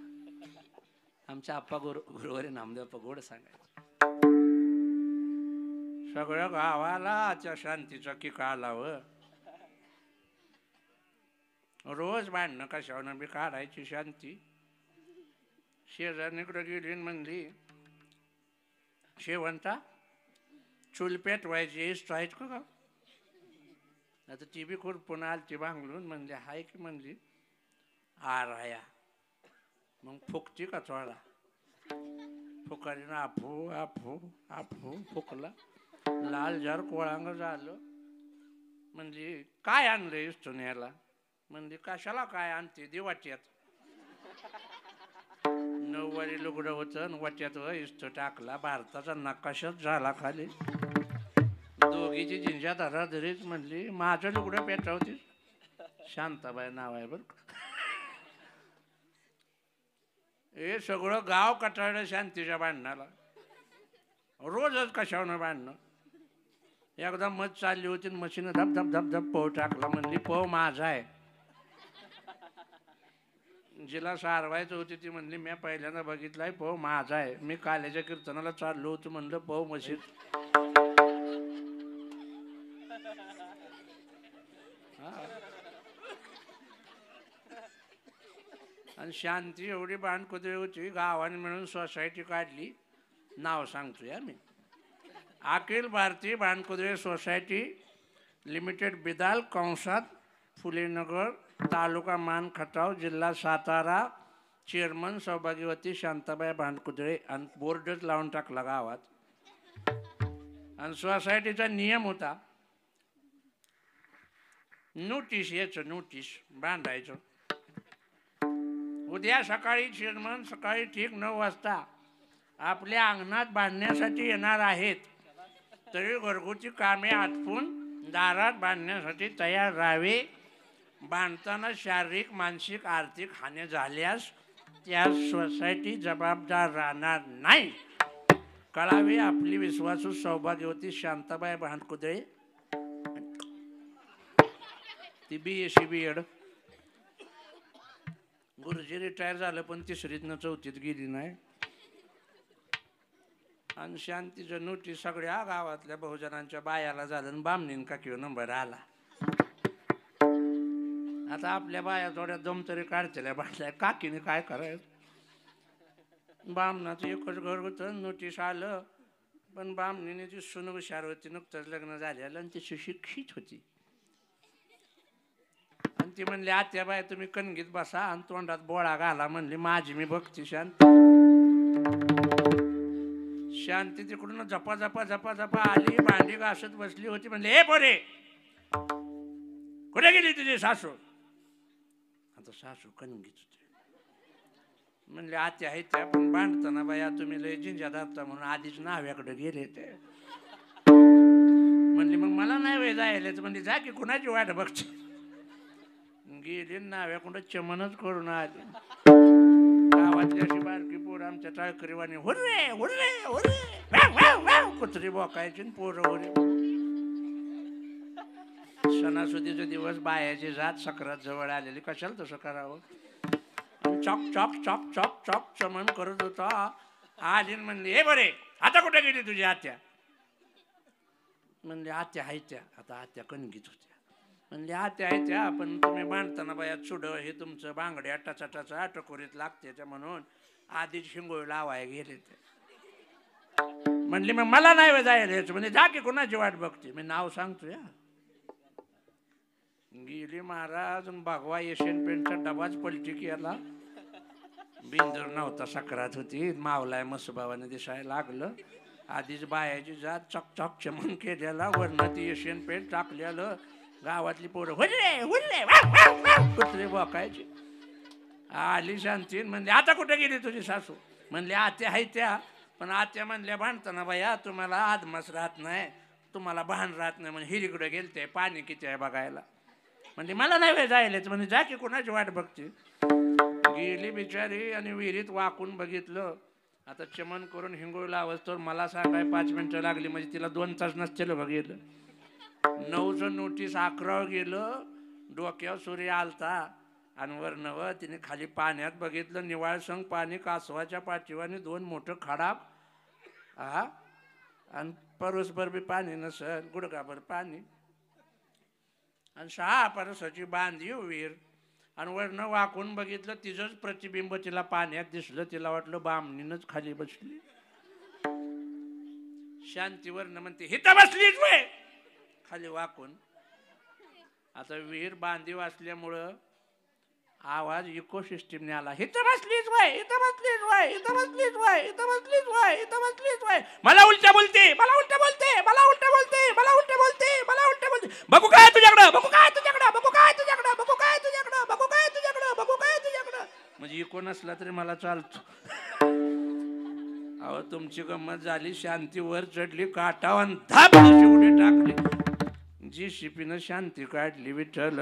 आमच्या आप्पा गुरुवारी नामदेव गोड सांगायचे, सगळ्या गावाला त्या शांतीचा किका आलावं. रोज भांडणं कशावर बी काढायची शांती. शेजारनीकडे गेली म्हणली, शेवंता चूल पेटवायची इष्ट आहेत का? आता ती बी खुरपून आलती भांगलून. म्हणले हाय की. म्हणली राया. मग फुकती का चोळा? फुकारीनं आफू आफू आफू फुकला. लाल जार कोळांग झालं. म्हणजे काय आणलं इष्टून याला? म्हणजे कशाला काय आणते दे वाट्यात. 9 वारी लुगडं होतं वाट्यात इष्ट टाकला. भारताचा नकाशाच झाला खाली. दोघीची जिंजा धराधरीच म्हणली माझं लुगडं पेटवतीस. शांताबाई नाव आहे बरं. हे सगळं गाव कटाळलं शांतीच्या भांडणाला. रोजच कशावनं भांडणं. एकदा मध चालली होती मशीन धप धप धप धप पोह टाकला. म्हणली पोह माझा आहे. जिला सारवायचं होती ती म्हणली मी पहिल्यांदा बघितलाय पोह माझा आहे. मी काल्याच्या कीर्तनाला चाललो होतो म्हणलं पोह मशीन. आणि शांती एवढी भांडकुदळी होती गावाने मिळून सोसायटी काढली. नाव सांगतोय आम्ही अखिल भारतीय भांडकुदळे सोसायटी लिमिटेड बिदाल कंसात फुलेनगर तालुका मान खटाव जिल्हा सातारा. चेअरमन सौभाग्यवती शांताबाई भांडकुदळे. आणि बोर्डच लावून टाकला गावात. आणि सोसायटीचा नियम होता नोटीस यायचं नोटीस बांधायचं. उद्या सकाळी चेअरमन सकाळी ठीक 9 वाजता आपल्या अंगणात बांधण्यासाठी येणार आहेत. तरी घरगुती कामे आटपून दारात बांधण्यासाठी तयार राहावे. बांधताना शारीरिक मानसिक आर्थिक हानी झाल्यास त्या सोसायटी जबाबदार राहणार नाही. कळावे आपली विश्वासू सौभाग्यवती शांताबाई भांडकुदळे. ती BSc B.Ed. गुरुजी रिटायर झालं पण 3रीतनं 4थीत गेली नाही. आणि शांतीचं नोटीस सगळ्या गावातल्या बहुजनांच्या बायाला झालं आणि बामणीन का किंवा नंबर आला. आता आपल्या बाया थोड्या दम तरी काढतेल्या बाटल्या काकीने काय करायचं. बामणाचं एकच घर होतं नोटीस आलं. पण बामणीने ती सून हुशार होती नुकतंच लग्न झालेलं आणि ती सुशिक्षित होती. आणि ती म्हणली आत्याबाई तुम्ही कणगीत बसा आणि तोंडात बोळा घाला म्हणली माझी मी बघते. शांती तिकडून झपा झपा झपा झपा आली. भांडी घासत बसली होती. म्हणले हे पोरे कुठे गेली तुझी सासू. आता सासू कणगीत होती. म्हणले आत्या आहे त्या पण भांडताना बाया तुम्ही लय जिंजा दाबता म्हणून आधीच नाव्याकडे गेले ते. म्हणली मग मला नाही वेळ जायलाच. म्हणली जा की कुणाची वाट बघते. गेली नाव्याकडं चमनच करून आली. गावातली अशी बारकी पोर आमच्या टाळकरीवाणी हुर्रे हुर्रे हुर्रे कुत्री बोकायची पोरं हुरे. सणासुदीचे दिवस बायाची जात सक्रात जवळ आलेली कशाला तसं करावं. चॉक चॉक चॉक चॉक चॉक चमन करत होता. आली म्हणली हे बरे आता कुठे गेली तुझी आत्या. म्हणले आत्या आहे त्या. आता आत्या कणगीत होत्या. म्हणले आत्या आहे त्या पण तुम्ही बांधताना बाया चुड हे तुमचं बांगड्या टाचा टाचा टकोरीत लागते त्या म्हणून आधीच शिंगोळ लावाय गेले ते. म्हणली मग मला नाही जायला म्हणजे जा की कोणाची वाट बघते. मी नाव सांगतो या. गेली महाराज भगवा एशियन पेंटचा डबाच पलटी केला. बिंदूर नव्हता सक्रात होती. मावलाय मसुबावाने दिसायला लागलं. आधीच बायाची जात चक चक चमन केलेला वरनं ती एशियन पेंट टाकलेलं. गावातली पोरं हुर्रे हुर्रे कुत्रे बोकायची. आली शांती म्हणले आता कुठे गेली तुझी सासू. म्हणले आत्या आहे त्या पण आत्या म्हणल्या भांडताना बाया तुम्हाला आदमास राहत नाही तुम्हाला भान राहत नाही म्हणजे हिरीकडे गेलते पाणी किती आहे बघायला. म्हणजे मला नाही वेळ जायलाच. म्हणजे जा की कोणाची वाट बघते. गेली बिचारी आणि विहिरीत वाकून बघितलं. आता चमन करून हिंगोळ लावस तर मला सांगाय 5 मिनिटं लागली म्हणजे तिला 2 तास नसतील बघितलं. 9चं नोटीस 11 गेलं. डोक्यावर सूर्य आलता आणि वरनव तिने खाली पाण्यात बघितलं. निवाळ संग पाणी कासवाच्या पाठीवानी 2 मोठं खडाप हा आणि परसभर बी पाणी नसल गुडघाभर पाणी आणि 6 परसाची बांधी विहीर. आणि वरनं वाकून बघितलं तिचंच प्रतिबिंब तिला पाण्यात दिसलं. तिला वाटलं बामणीनच खाली बसली. शांतीवरनं म्हणते हिथं बसलीच वय खाली वाकून. आता विहीर बांधीव असल्यामुळं आवाज इकोसिस्टीमने आला. हिथं बसलीच वय इथं बसलीच वय इथं बसलीच वय इथं बसलीच वय इथं बसलीच वय. मला उलट्या बोलते मला उलट्या बोलते मला उलट्या बोलते मला उलट्या बोलते मला उलट्या बोलते. बघू काय तुझ्याकडं बघू काय तुझ्याकडं बघू काय तुझ्याकडं बघू काय तुझ्याकडं बघू काय तुझ्याकडं बघू काय तुझ्याकडं. म्हणजे इको नसला तरी मला चालतो. अहो तुमची गंमत झाली, शांती वर चढली, काटावर धाप उडी टाकली, जी शिपीनं शांती काढली. विठ्ठल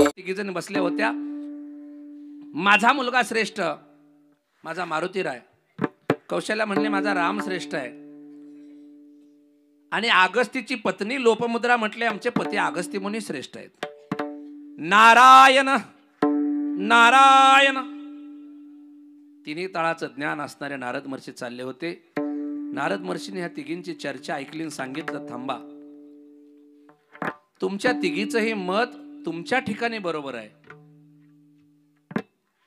तिघी जण बसल्या होत्या. माझा मुलगा श्रेष्ठ, माझा मारुतीराय. कौशल्या म्हणले माझा राम श्रेष्ठ आहे. आणि आगस्तीची पत्नी लोपमुद्रा म्हटले आमचे पती आगस्ती मुनी श्रेष्ठ आहेत. नारायण नारायण. तिन्ही तळाचं ज्ञान असणारे नारद महर्षी चालले होते. नारद महर्षीने ह्या तिघींची चर्चा ऐकली आणि सांगितलं, थांबा, तुमच्या तिघीचंही मत तुमच्या ठिकाणी बरोबर आहे,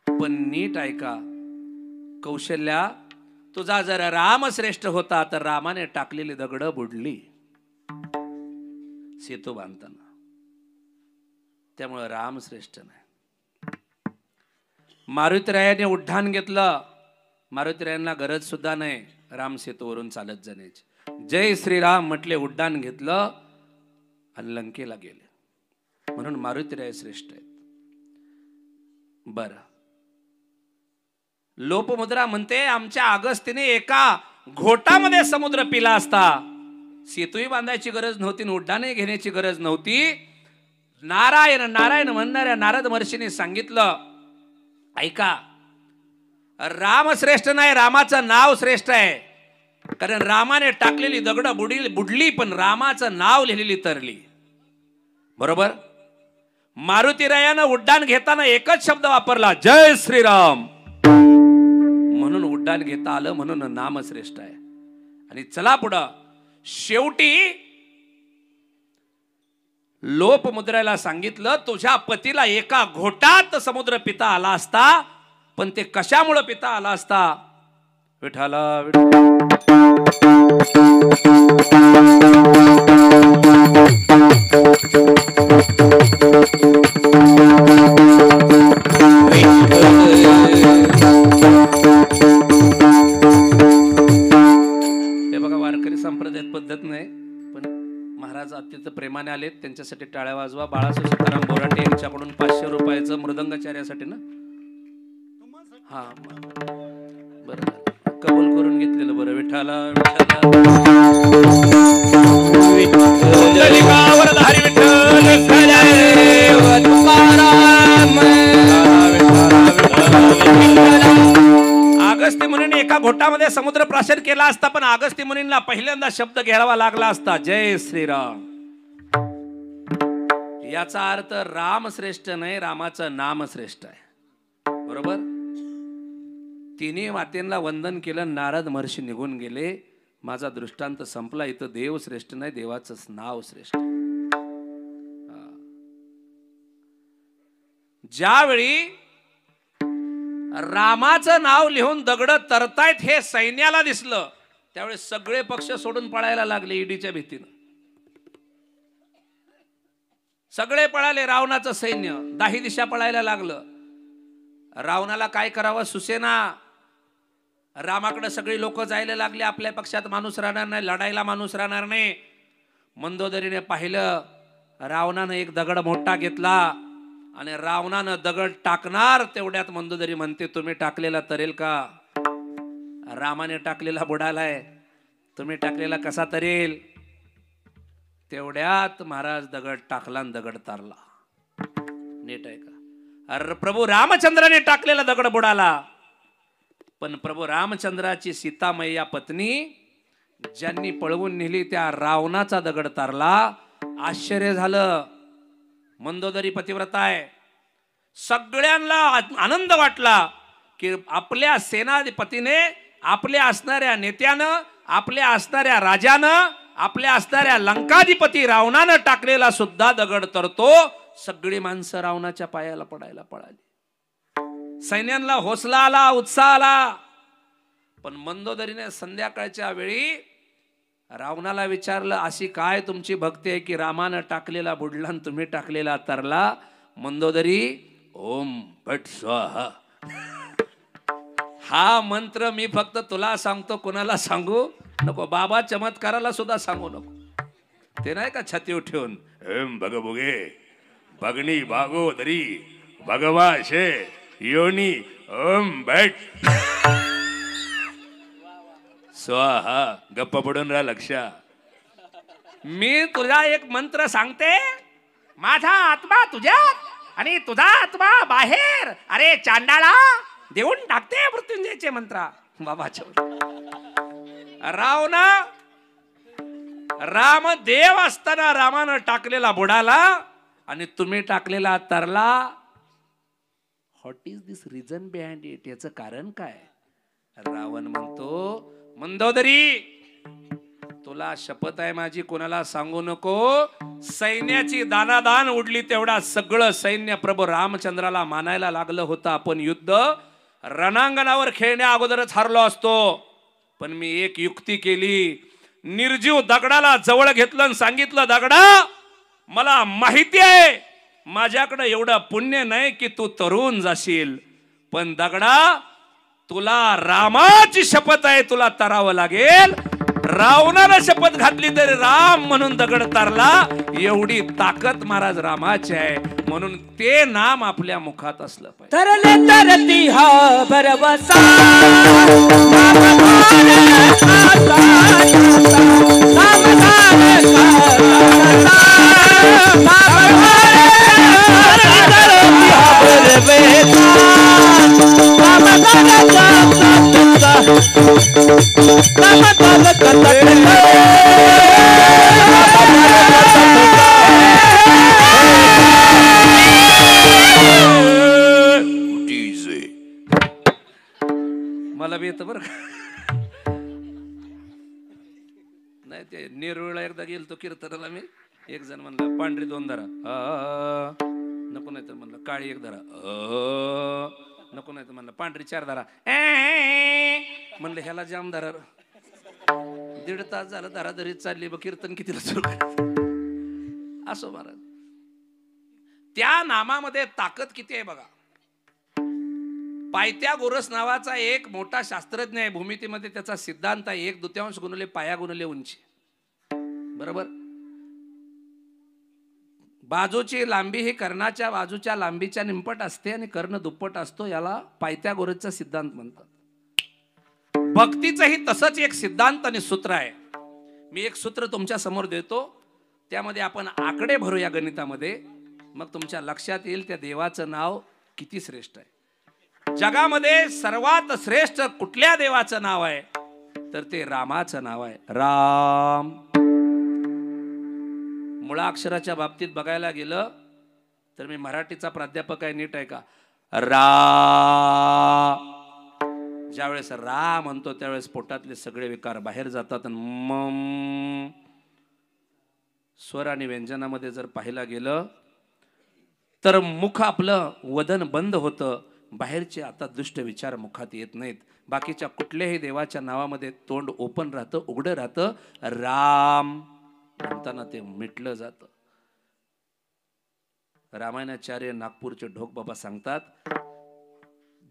पण नीट ऐका. कौशल्या, तुझा जर राम श्रेष्ठ होता तर रामाने टाकलेली दगड बुडली सेतू बांधताना, त्यामुळे राम श्रेष्ठ नाही. मारुतीरायाने उड्डाण घेतलं. मारुतीरायांना गरज सुद्धा नाही राम सेतूवरून चालत जाण्याची. जय श्रीराम म्हटले, उड्डाण घेतलं आणि लंकेला गेले. म्हणून मारुतीराय श्रेष्ठ आहेत. बरं, लोपमुद्रा म्हणते आमच्या अगस्तीने एका घोटामध्ये समुद्र पिला असता, सेतूही बांधायची गरज नव्हती, उड्डाणही घेण्याची गरज नव्हती. नारायण नारायण म्हणणाऱ्या नारद महर्षीने सांगितलं, ऐका, राम श्रेष्ठ नाही, रामाचं नाव श्रेष्ठ आहे. कारण रामाने टाकलेली दगड बुडली, पण रामाचं नाव लिहिलेली तरली. बरोबर. मारुतीरायानं उड्डाण घेताना एकच शब्द वापरला, जय श्रीराम, म्हणून उड्डाण घेता आलं, म्हणून नाम श्रेष्ठ आहे. आणि चला पुढं. शेवटी लोपमुद्रेला सांगितलं, तुझ्या पतीला एका घोटात समुद्र पिता आला असता, पण ते कशामुळे पिता आला असता? विठाला हे बघा, वारकरी संप्रदायात पद्धत नाही, पण महाराज अत्यंत प्रेमाने आलेत, त्यांच्यासाठी टाळ्या वाजवा. बाळासाहेब सीताराम बोराटे यांच्याकडून 500 रुपयाचं मृदंगाचार्यासाठी ना. हा बरं, कबूल करून घेतलेलं बरं. विठाला अगस्ती मुनीने एका घोटामध्ये समुद्र प्राशन केला असता, पण अगस्ती मुनींना पहिल्यांदा शब्द घ्यावा लागला असता, जय श्रीराम. याचा अर्थ राम श्रेष्ठ नाही, रामाचं नाम श्रेष्ठ आहे. बरोबर. तिन्ही मातेंना वंदन केलं, नारद महर्षी निघून गेले. माझा दृष्टांत संपला. इथं देव श्रेष्ठ नाही, देवाचंच नाव श्रेष्ठ. ज्यावेळी रामाचं नाव लिहून दगड तरतायत हे सैन्याला दिसलं, त्यावेळी सगळे पक्ष सोडून पळायला लागले. ईडीच्या भीतीनं सगळे पळाले. रावणाचं सैन्य 10 दिशा पळायला लागलं. रावणाला काय करावं सुसेना. रामाकडे सगळी लोक जायला लागली. आपल्या पक्षात माणूस राहणार नाही, लढायला माणूस राहणार नाही. मंदोदरीने पाहिलं, रावणानं एक दगड मोठा घेतला आणि रावणानं दगड टाकणार तेवढ्यात मंदोदरी म्हणते, तुम्ही टाकलेला तरेल का? रामाने टाकलेला बुडालाय, तुम्ही टाकलेला कसा तरेल? तेवढ्यात महाराज दगड टाकला आणि दगड तारला. नीट आहे का? अरे प्रभू रामचंद्राने टाकलेला दगड बुडाला, पण प्रभू रामचंद्राची सीतामय्या पत्नी ज्यांनी पळवून नेली त्या रावणाचा दगड तारला. आश्चर्य झालं. मंदोदरी पतिव्रता आहे. सगळ्यांना आनंद वाटला की आपल्या सेनाधिपतीने, आपल्या असणाऱ्या नेत्यानं, आपल्या असणाऱ्या राजानं, आपल्या असणाऱ्या लंकाधिपती रावणानं टाकलेला सुद्धा दगड तरतो. सगळी माणसं रावणाच्या पायाला पडायला पळाली. सैन्यांना हौसला आला, उत्साह आला. पण मंदोदरीने संध्याकाळच्या वेळी रावणाला विचारलं, अशी काय तुमची भक्ती आहे की रामानं टाकलेला बुडला आणि तुम्ही टाकलेला तरला? मंदोदरी, ओम भट स्वाहा, हा मंत्र मी फक्त तुला सांगतो, कुणाला सांगू नको. बाबा चमत्काराला सुद्धा सांगू नको. ते नाही का छातीवर ठेवून ओम भगबुगे पगनी भागोदरी भगवा शे योनी ओम भट स्वाहा. गप्प पडून राहा लक्षा. मी तुला एक मंत्र सांगते. माझा आत्मा तुझ्यात आणि तुझा आत्मा बाहेर. अरे चांडाळा देऊन टाकते मृत्युंजयचे मंत्र. बाबाच्या रावणा राम देव असताना रामानं टाकलेला बुडाला आणि तुम्ही टाकलेला तरला. What is this reason behind it? याचं कारण काय? रावण म्हणतो मंदोदरी तुला शपथ आहे माझी, कोणाला सांगू नको. सैन्याची दानादान उडली तेवढा सगळं सैन्य प्रभू रामचंद्राला मानायला लागलं होतं. आपण युद्ध रणांगणावर खेळण्या अगोदरच हरलो असतो. पण मी एक युक्ती केली. निर्जीव दगडाला जवळ घेतलं आणि सांगितलं दगडा मला माहिती आहे माझ्याकडे एवढं पुण्य नाही की तू तरुण जाशील, पण दगडा तुला रामाची शपथ आहे तुला तरावं लागेल. रावणाला शपथ घातली तरी राम म्हणून दगड तारला. एवढी ताकद महाराज रामाची आहे. म्हणून ते नाम आपल्या मुखात असलं पाहिजे. तरले तरती हा भरवसा मला बी येतं बरं नाही. ते नेरुळला एकदा गेलतो कीर्तनाला मी. एक जण म्हणला पांढरी 2 धरा नको, नाही तर म्हणलं काळी 1 धरा नको, नाही तर म्हणलं पांढरी 4 धरा. म्हणलं ह्याला जाम धरा. 1.5 तास झालं धराधरीत चालली बघ. कीर्तन कितीला सुरू असो महाराज. त्या नामामध्ये ताकद किती आहे बघा. पायथागोरस नावाचा एक मोठा शास्त्रज्ञ आहे. भूमितीमध्ये त्याचा सिद्धांत आहे 1/2 गुणिले पाया गुणिले उंची. बरोबर. बाजूची लांबी ही कर्णाच्या बाजूच्या लांबीच्या निंपट असते आणि कर्ण दुप्पट असतो. याला पायथागोरसचा सिद्धांत म्हणतात. भक्तीचंही तसंच एक सिद्धांत आणि सूत्र आहे. मी एक सूत्र तुमच्या समोर देतो. त्यामध्ये आपण आकडे भरूया गणितामध्ये. मग तुमच्या लक्षात येईल त्या देवाचं नाव किती श्रेष्ठ आहे. जगामध्ये सर्वात श्रेष्ठ कुठल्या देवाचं नाव आहे तर ते रामाचं नाव आहे. राम. मुळाक्षराच्या बाबतीत बघायला गेलं तर मी मराठीचा प्राध्यापक आहे. नीट आहे का? रा. ज्यावेळेस रा म्हणतो त्यावेळेस पोटातले सगळे विकार बाहेर जातात. मम स्वर आणि व्यंजनामध्ये जर पाहायला गेलं तर मुख आपलं वदन बंद होतं. बाहेरचे आता दुष्ट विचार मुखात येत नाहीत. बाकीच्या कुठल्याही देवाच्या नावामध्ये तोंड ओपन राहतं, उघडं राहतं. राम म्हणताना ते मिटलं जातं. रामायणाचार्य नागपूरचे ढोक बाबा सांगतात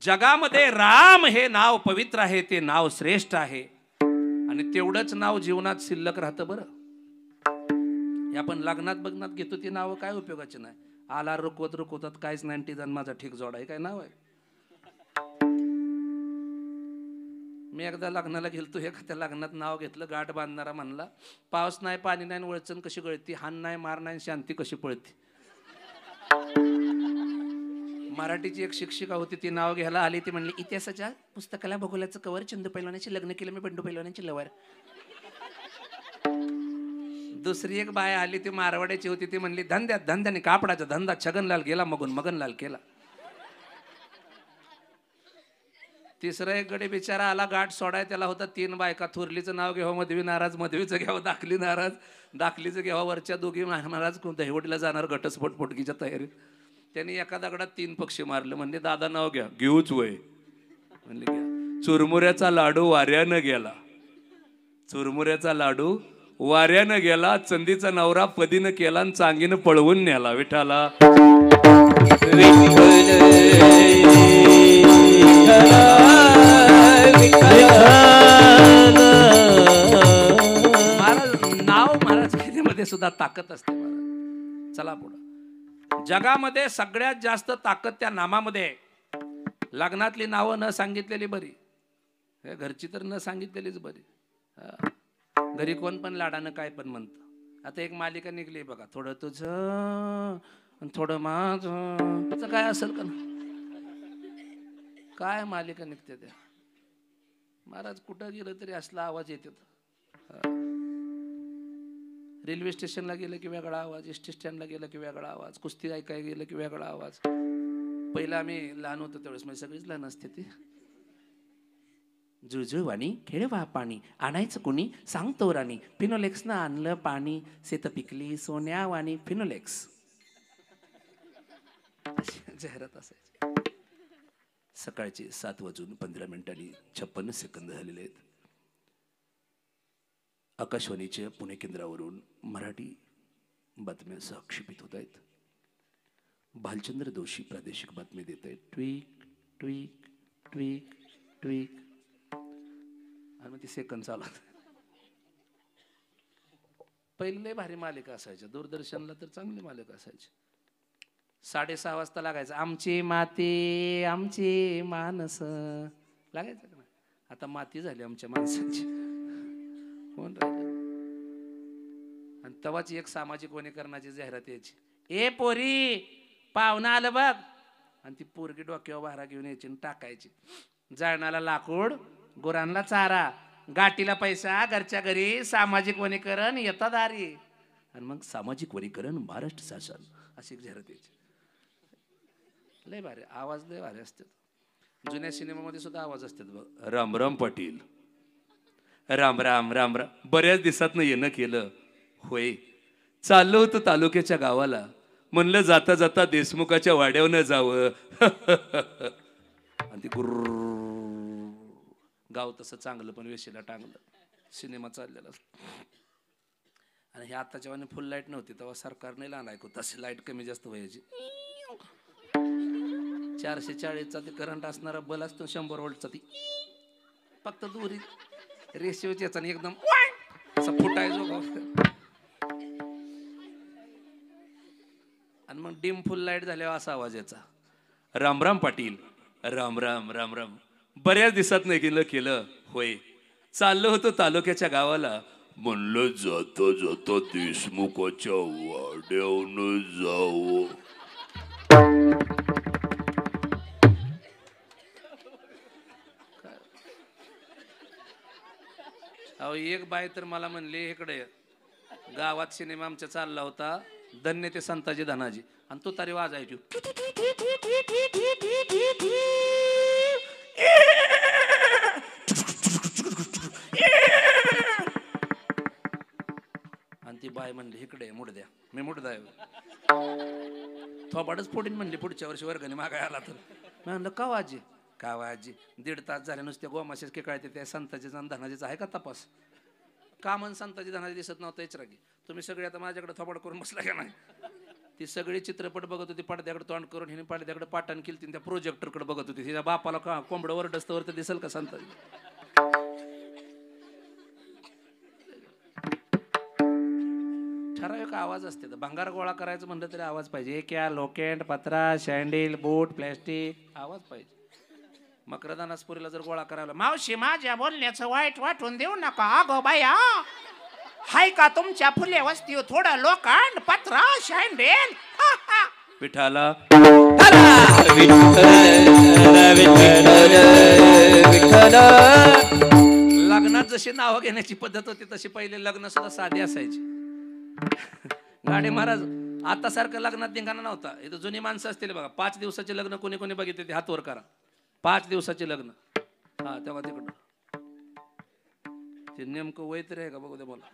जगामध्ये राम हे नाव पवित्र आहे. ते नाव श्रेष्ठ आहे आणि तेवढंच नाव जीवनात शिल्लक राहतं. बरं आपण लग्नात बघनात घेतो ती नावं काय उपयोगाची नाही. आला रुकवतात काहीच नाही. जन्माचा ठीक जोड आहे काय नाव आहे. मी एकदा लग्नाला गेलतो. एखाद्या लग्नात नाव घेतलं. गाठ बांधणारा म्हणला पाऊस नाही पाणी नाही वळचण कशी गळती, हान नाही मार नाही शांती कशी पळती. मराठीची एक शिक्षिका होती ती नाव घ्यायला आली. ती म्हणली इतिहासाच्या पुस्तकाला भूगोलाचं कवर चंदू पैलवानाची लग्न केलं मी बंडू पैलवानाची लवर. दुसरी एक बाय आली ती मारवाड्याची होती. ती म्हणली धंद्याने कापडाचा धंदा छगनलाल गेला मगून मगनलाल केला. तिसरा एक गडे बिचारा आला गाठ सोडाय. त्याला होता 3 बायका. थोरलीचं नाव घ्यावं मधवी नाराज, मधवीचं घ्यावं दाखली नाराज, दाखलीचं घ्यावं वरच्या दोघी महाराज दहिवडीला जाणार घटस्फोट पोटकीच्या तयारीत. त्यांनी एका दगडात 3 पक्षी मारले. म्हणले दादा नाव घ्या. घेऊच वय म्हणले घ्या. चुरमुऱ्याचा लाडू वाऱ्यानं गेला. चुरमुऱ्याचा लाडू वाऱ्यानं गेला. चंदीचा नवरा पदीनं केला आणि चांगीनं पळवून न्याला. विठाला महाराज नाव महाराज मध्ये सुद्धा ताकद असते. महाराज चला पुढं. जगामध्ये सगळ्यात जास्त ताकद त्या नामामध्ये आहे. लग्नातली नावं न सांगितलेली बरी, घरची तर न सांगितलेलीच बरी. घरी कोण पण लाडानं काय पण म्हणतं. आता एक मालिका निघली बघा, थोडं तुझं थोडं माझं, त्याचं काय असेल का ना, काय मालिका निघते त्या. महाराज कुठं गेलं तरी असला आवाज येते. रेल्वे स्टेशनला गेलं की वेगळा आवाज, एस टी स्टँडला गेलं की वेगळा आवाज, कुस्ती ऐकायला गेलं की वेगळा आवाज. पहिला आम्ही लहान होतो त्यावेळेस, म्हणजे सगळीच लहान असते ती. जुळजुळवाणी खेळवा पाणी आणायचं कुणी सांगतो राणी, फिनोलेक्स ना आणलं पाणी, शेत पिकली सोन्यावाणी फिनोलेक्स. जाहिरात असायची. सकाळचे 7:15 झालेले आहेत. आकाशवाणीच्या पुणे केंद्रावरून मराठी बातम्या सहक्षेपित होत आहेत. भालचंद्र दोशी प्रादेशिक बातमी देत आहेत. ट्वीक ट्वीक ट्वीक ट्वीक, आणि मग ती सेकंद चालत. पहिले भारी मालिका असायच्या दूरदर्शनला, तर चांगली मालिका असायची. 6:30 वाजता लागायचं आमची माती आमची माणस, लागायचं का ना. आता माती झाली आमच्या माणसांची, कोण राहिलं. आणि तेव्हाच एक सामाजिक वनीकरणाची जाहिरात यायची, ए पोरी पाहुणा आलं बघ, आणि ती पोरगी डोक्यावर भारा घेऊन यायची आणि टाकायची. जळणाला लाकूड, गुरांना चारा, गाठीला पैसा, घरच्या घरी सामाजिक वनीकरण येता दारी. आणि मग सामाजिक वनीकरण महाराष्ट्र शासन अशी जाहिरात यायची. लय भारी आवाज, लय भारी असतात. जुन्या सिनेमामध्ये सुद्धा आवाज असतात बघ. राम राम पाटील, राम राम राम राम, बऱ्याच दिवसात येणं केलं होय. चाललो होतं तालुक्याच्या गावाला, म्हणलं जाता जाता देशमुखाच्या वाड्यावर जावं. आणि ती गाव तसं चांगलं पण वेशीला टांगलं. सिनेमा चाललेला. आणि हे आताच्या वाणी फुल लाईट नव्हती तेव्हा, सरकारने लहान ऐकू तशी लाईट कमी जास्त व्हायची. 440चा ते करंट असणारा बल असतो, 100 वोल्टचा ती फक्त दुरी रेशिओच याचा आणि एकदम असं फुटायचो. आणि मग डिम फुल लाईट झाल्यावर असा आवाज याचा, राम राम पाटील, राम राम राम राम, बऱ्याच दिवसात नाही केलं होय. चाललो होतो तालुक्याच्या गावाला, म्हणलं जाता जाता देशमुखाच्या वाड्यावरून जावं. अहो एक बाई तर मला म्हणली, इकडे गावात सिनेमा आमच्या चालला होता, धन्य ते संताजी धनाजी, आणि तो तरी वाजायची. आणि ती बाई म्हणली, इकडे मुडद्या, मी मुडदा आहे, थोबाडच फोडीन म्हणली, पुढच्या वर्षी वर्गणी मागाय आला तर. मी म्हणलं का वाजी, का वाजी, 1.5 तास झाले नुसते गोमाशेच की कळते, त्या संताजीचा धनाजीचा आहे का तपास. का म्हण संताजी धनाजी दिसत नव्हतं इचरागी. तुम्ही सगळे आता माझ्याकडे थोबाड करून बसला का नाही. ती सगळी चित्रपट बघत होती, पडद्याकडे तोंड करून, हिने पडद्याकडे पाटण केली, त्या प्रोजेक्टरकडे बघत होती. तिच्या बापाला का कोंबडं वरडस्तवर तर दिसेल का संताजी. ठराविक आवाज असते. तर भंगार गोळा करायचं म्हणलं तरी आवाज पाहिजे. क्या लोकेंड, पत्रा, शँडील, बूट, प्लॅस्टिक, आवाज पाहिजे. मकरदानासपुरीला जर गोळा करायला, मावशी माझ्या बोलण्याचं वाईट वाटून देऊ नका, अगो बाया हाय का तुमच्या फुले वस्ती थोडं लोखंड, पत्रा, शँडील. विठाला लग्नात जशी नावं घेण्याची पद्धत होती तशी पहिले लग्न सुद्धा साधी असायची. गाडे महाराज आता सारखं लग्नात धिंगाणा नव्हता. इथं जुनी माणसं असतील बघा, 5 दिवसाचे लग्न कोणी कोणी बघितले ते हात वर करा. 5 दिवसाचे लग्न, हा तेव्हा तिकडं ते नेमकं वय तरी आहे का बघू दे मला,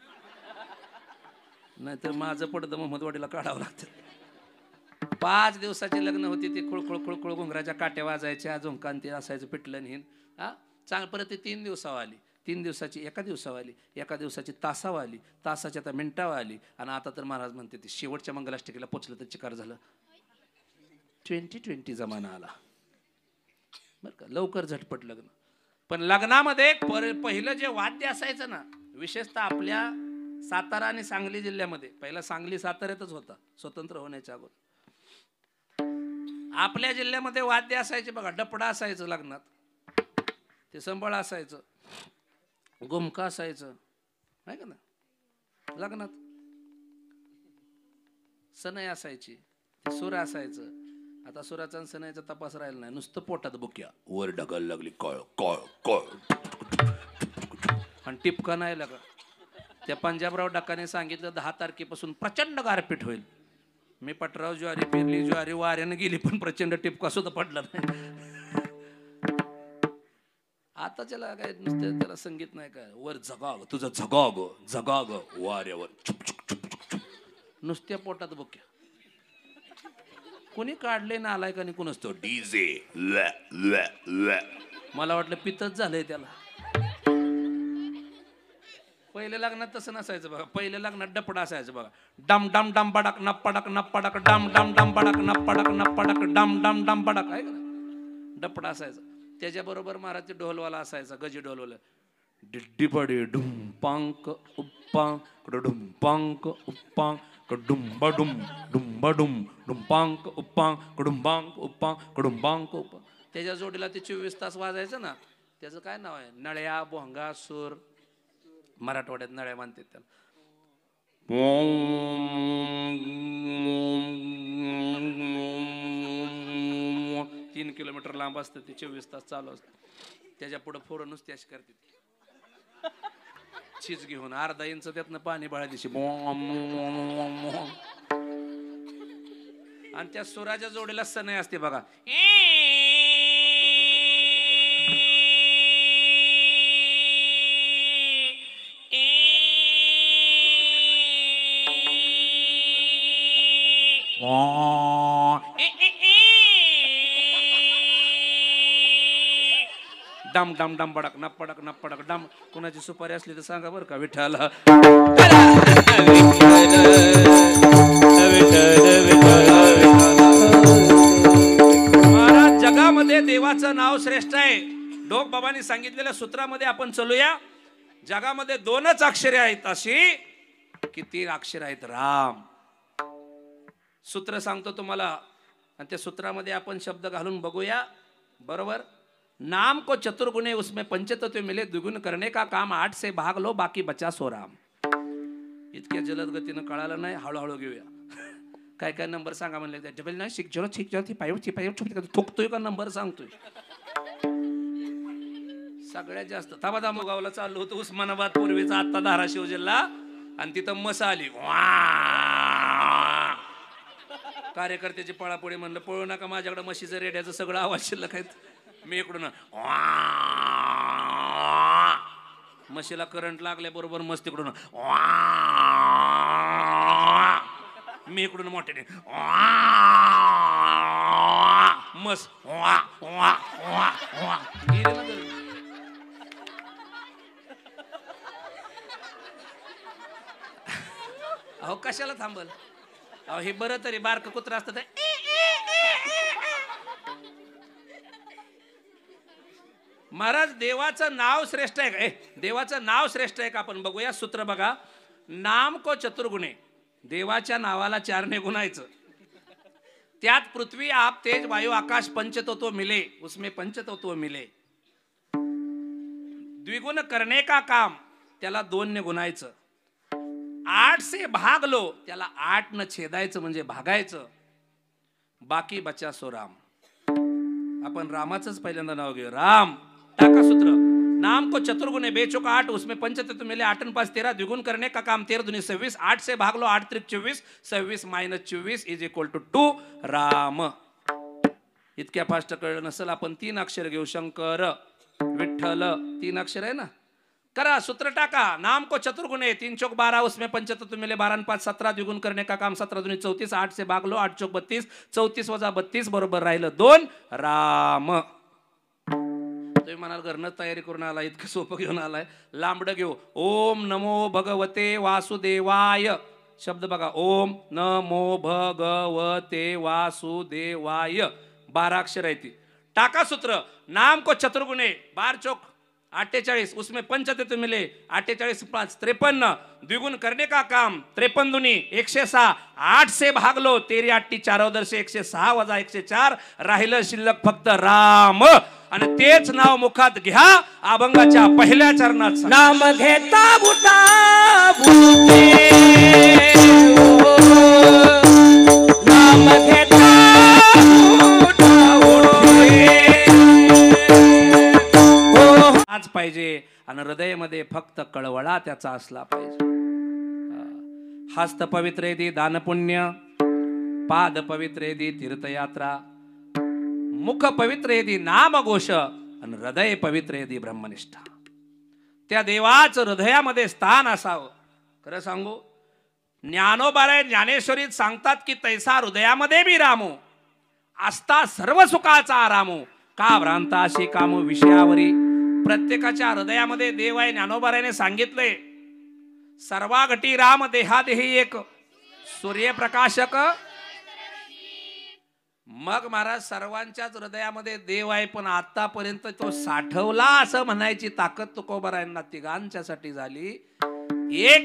नाहीतर माझं पडतं मोहम्मदवाडीला काढावं लागतं. 5 दिवसाची लग्न होती ती, खुळखुळ खुळखुळ घुंगराच्या काट्या वाजायच्या, झुंकान ते असायचं पिटलं हिन. हा चांग परत ती 3 दिवसावर आली, 3 दिवसाची एका दिवसावर आली, एका दिवसाची तासावर आली, तासाची आता मिनिटावर आली, आणि आता तर महाराज म्हणते ती शेवटच्या मंगलाष्टकीला पोचलं तर चिकार झालं. 2020 जमाना आला बरं का, लवकर झटपट लग्न. पण लग्नामध्ये पहिलं जे वाद्य असायचं ना, विशेषतः आपल्या सातारा आणि सांगली जिल्ह्यामध्ये, पहिला सांगली साताऱ्यातच होता स्वतंत्र होण्याच्या अगोदर. आपल्या जिल्ह्यामध्ये वाद्य असायचे बघा, डपडा असायचं लग्नात, ते संबळ असायचं, गुमका असायचं, नाही का ना, लग्नात सनई असायची, सूर असायचं. आता सुराचा आणि सनईचा तपास राहिला नाही, नुसतं पोटात बुक्या वर ढगायला लागली, कळ कळ कळ, आणि टिपका नाही लागा. त्या पंजाबराव डकाने सांगितलं 10 तारखेपासून प्रचंड गारपीट होईल. मी पटराव ज्वारी पेरली, ज्वारी वाऱ्यानं गेली, पण प्रचंड टिपका सुद्धा पडला नाही. आता त्याला काय नुसतं त्याला संगीत नाही काय, वर जगाग तुझं जगाग जगाग वाऱ्यावर छुप छुप छुप छुप, नुसत्या पोटात बुक्या. कोणी काढले ना आलाय का नाही कोण असतो डीजे. मला वाटलं पितच झालंय त्याला. पहिले लग्नात तसं नसायचं बघा, पहिले लग्नात डपडा असायचं बघा, डम डम डम बडक नप पडक नप पडक डम डम डम बडक नप पडक नप पडक डम डम डम बडक, आहे का डपडा असायचा. त्याच्याबरोबर महाराजचे ढोलवाला असायचा, गजी ढोलवाला, डिड्डी पडे डुम पांक उप्पांक डुम पांक उप्पांक डुंबा डुम डुंबा डुम डुंपांक उप्पांक डुंबांक उप्पांक डुंबांक उप्पांक. त्याच्या जोडीला ते 24 तास वाजायचं ना, त्याचं काय नाव आहे, नळ्या भोंगा सूर, मराठवाड्यात नळ्या मानतात त्याला. 3 किलोमीटर लांब असतं ते, 24 तास चालू असतं. त्याच्या पुढे फोरं नुसती अशी करते, चीज घेऊन अर्धा इंच त्यातनं पाणी बाळा दिशी, आणि त्या सुराच्या जोडीला सनई असते बघा. डम डम डम बडक नप पडक नप पडक डम. कोणाची सुपारी असली तर सांगा बरं का विठ्ठला. महाराज जगामध्ये देवाचं नाव श्रेष्ठ आहे. ढोक बाबांनी सांगितलेल्या सूत्रामध्ये आपण चलूया. जगामध्ये 2च अक्षरे आहेत अशी की 3 अक्षर आहेत राम. सूत्र सांगतो तुम्हाला आणि त्या सूत्रामध्ये आपण शब्द घालून बघूया. बरोबर. नाम को चतुर्गुणे उसमें पंचतत्व मिले, द्विगुण करने का काम 8 से भाग लो, बाकी बचा 100 राम. इतक्या जलद गतीनं कळालं नाही, हळूहळू घेऊया. काय काय नंबर सांगा म्हणले, डबल नाही 6 थुकतोय का नंबर सांगतोय. सगळ्यात जास्त थांबा दामोगावला चाललो होतो, उस्मानाबाद पूर्वीचा, आता धाराशिव जिल्हा, आणि तिथं मस आली. कार्यकर्त्याची पळापोळी, म्हणलं पळू नका, माझ्याकडे म्हशीचं रेड्याचं सगळं आवाज शिल्लक आहेत. मी इकडून म्हशीला करंट लागल्याबरोबर मस्त तिकडून, मी इकडून मोठ्याने मस अहो कशाला थांबल. अहो हे बरं तरी बारक कुत्र असतं तर. महाराज देवाचं नाव श्रेष्ठ आहे का? देवाचं नाव श्रेष्ठ आहे का आपण बघूया. सूत्र बघा. नाम को चतुर्गुणे, देवाच्या नावाला 4ने गुणायचं. त्यात पृथ्वी आप तेज वायू आकाश पंचतत्व मिले, उसमें पंचतत्व मिले. द्विगुण करने का काम, त्याला 2ने गुणायचं. 8 से भाग लो, त्याला 8 न छेदायचं म्हणजे भागायचं. बाकी बचा 100 राम. आपण रामाचंच पहिल्यांदा नाव घेऊ. राम. टाका सूत्र. नाम को चतुर्गुणे बेचो का 8, उसमें पंचतत्व मिले. 8 and 5 13, द्विगुण करने का काम 13 दूनी 26. 8 से भाग लो, 8 त्रिक 24, 26 - 24 = 2 राम. इतक्या फास्ट कळलं नसेल. आपण 3 अक्षर घेऊ. शंकर, विठ्ठल, 3 अक्षर आहे ना. करा सूत्र टाका. नाम को चतुर्गुणे 3 चौक 12, उसमें पंचतत्व मिले. 12 and 5 17, द्विगुण करने का काम 17 दूनी 34. 8 से भाग लो, 8 चौक 32, 34 - 32 बरोबर राहिलं 2 राम. तुम्ही म्हणाल घरनं तयारी करून आला, इतकं सोपं घेऊन आलाय. लांबडं घेऊ. ओम नमो भगवते वासुदेवाय. शब्द बघा. ओम नमो भगवते वासुदेवाय. 12 अक्षर आहे ती. टाका सूत्र. नाम को चतुर्गुणे 12 चौक 48 उसमें 75 मिले, 48 5 53, द्विगुण करने का काम 53 दुनी 106, 8 से भाग लो, तेरी 8 4 106 वजा 104, राहिलं शिल्लक फक्त राम. आणि तेच नाव मुखात घ्या अभंगाच्या पहिल्या चरणात. नाम घेता बुटा बुटे, नाम घेता बुटा बुटे. आज पाहिजे आणि हृदयामध्ये फक्त कळवळा त्याचा असला पाहिजे. हस्त पवित्रेदी दानपुण्य, पाद पवित्रेदी तीर्थयात्रा, मुख पवित्रेदी नामघोष आणि हृदय पवित्रेदी ब्रह्मनिष्ठा. त्या देवाचं हृदयामध्ये स्थान असावं. खरं सांगू, ज्ञानोबाराय ज्ञानेश्वरीत सांगतात की तैसा हृदयामध्ये बी रामो, असता सर्व सुखाचा आरामो, का भ्रांता अशी कामो विषयावरी. प्रत्येकाच्या हृदयामध्ये देव आहे. ज्ञानोबारायने सांगितलंय सर्वाघटी राम देहादेही एक सूर्यप्रकाशक. मग महाराज सर्वांच्याच हृदयामध्ये देव आहे, पण आतापर्यंत तो साठवला असं म्हणायची ताकद तुकोबारायांना तिघांच्यासाठी झाली. एक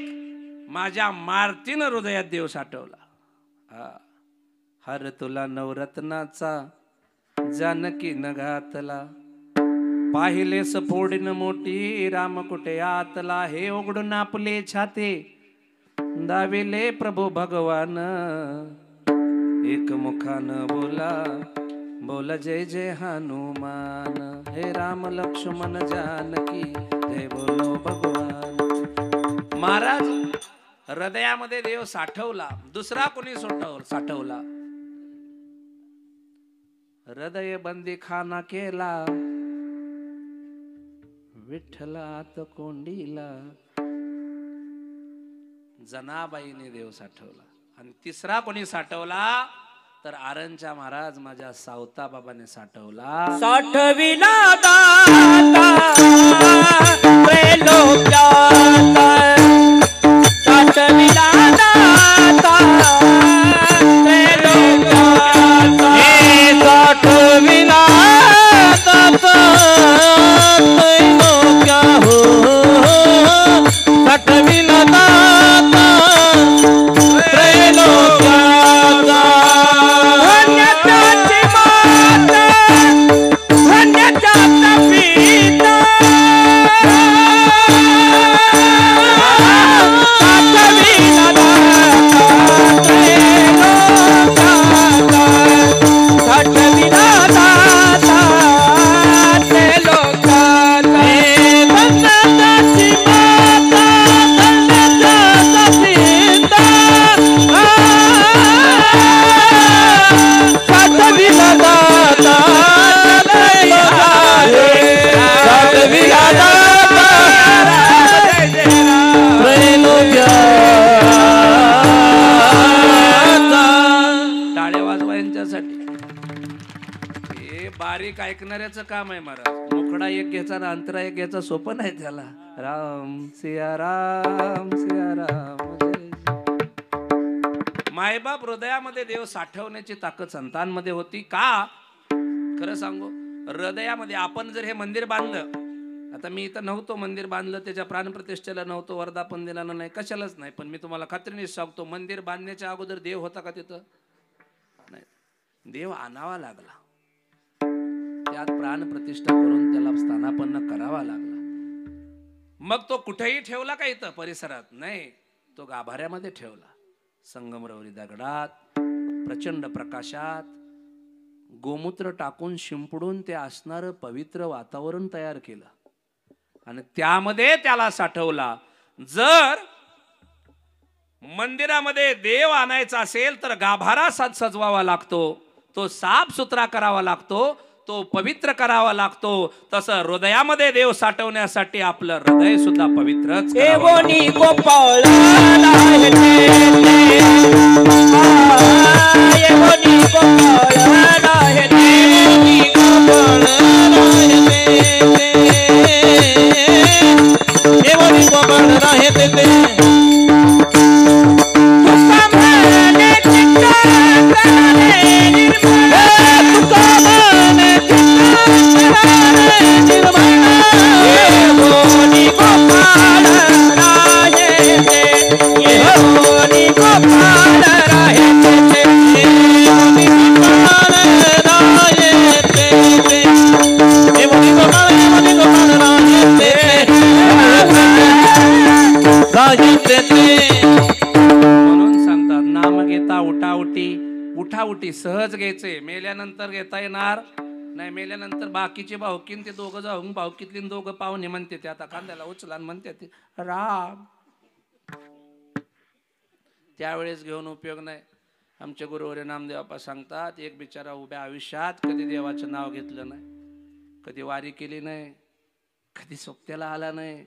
माझ्या मार्तीनं हृदयात देव साठवला. हर तुला नवरत्नाचा जानकी न घातला, पाहिलेस फोडीन मोठी राम कुठे आतला. हे उघडून आपले छाते दाविले प्रभू भगवान, एक मुखान बोला बोला जय जय हनुमान. हे राम लक्ष्मण जानकी जय बोलो भगवान. महाराज हृदयामध्ये देव साठवला, दुसरा कोणी साठवला. हृदय बंदी खाना केला, विठ्ठलात कोंडीला. जनाबाईने देव साठवला. आणि तिसरा कोणी साठवला तर आरंच्या महाराज माझ्या सावता बाबाने साठवला. साठविला दाता त्रैलोक्याचा, साठविला दाता त्रैलोक्याचा. हे साठविला दाता त्रैलोक्या हो, साठविला दाता त्रैलोक्याचा. धन्यताची माता, धन्यताचा पिता, साठविला दाता त्रैलोक्याचा, साठविला दाता त्रैलोक्याचा. धन्यताची माता, धन्यताचा पिता, साठविला दाता साठविला दाता त्रैलोक्याचा. टाळ्या वाजवा यांच्यासाठी. हे बारीक ऐकणाऱ्याचं काम आहे महाराज. मुखडा एक घ्यायचा ना अंतरा एक घ्यायचा सोपं नाही त्याला. राम सिया राम सिया राम. मायबाप हृदयामध्ये देव साठवण्याची ताकद संतांमध्ये होती का? खरं सांगू, हृदयामध्ये आपण जर हे मंदिर बांधलं, आता मी इथं नव्हतो मंदिर बांधलं, त्याच्या प्राणप्रतिष्ठेला नव्हतो, वर्धापन दिला नाही, कशालाच नाही. पण मी तुम्हाला खात्रीने सांगतो, मंदिर बांधण्याच्या अगोदर देव होता का तिथं? नाही. देव आणावा लागला, त्यात प्राणप्रतिष्ठा करून त्याला स्थानापन्न करावा लागला. मग तो कुठेही ठेवला का इथं परिसरात? नाही, तो गाभाऱ्यामध्ये ठेवला. संगमरवरी दगडात प्रचंड प्रकाशात गोमूत्र टाकून शिंपडून ते असणारं पवित्र वातावरण तयार केलं आणि त्यामध्ये त्याला साठवला. जर मंदिरामध्ये देव आणायचा असेल तर गाभारा सजवावा लागतो, तो साफ सुथरा करावा लागतो, तो पवित्र करावा लागतो. तसं हृदयामध्ये देव साठवण्यासाठी आपलं हृदय सुद्धा पवित्रच देवोनी गोपाळ तेथे म्हणून सांगतात नाम घेता उठाउटी. उठाउटी सहज घ्यायचे, मेल्यानंतर घेता येणार नाही. मेल्यानंतर बाकीचे भाऊकीन ते दोघं जाऊन भाऊकीतली दोघं पाहुणे म्हणते ते आता कांद्याला उचला म्हणते ते राम. त्यावेळेस घेऊन उपयोग नाही. आमचे गुरुवर्य नामदेवप्पा सांगतात एक बिचारा उभ्या आयुष्यात कधी देवाचं नाव घेतलं नाही, कधी वारी केली नाही, कधी सोबत्याला आला नाही,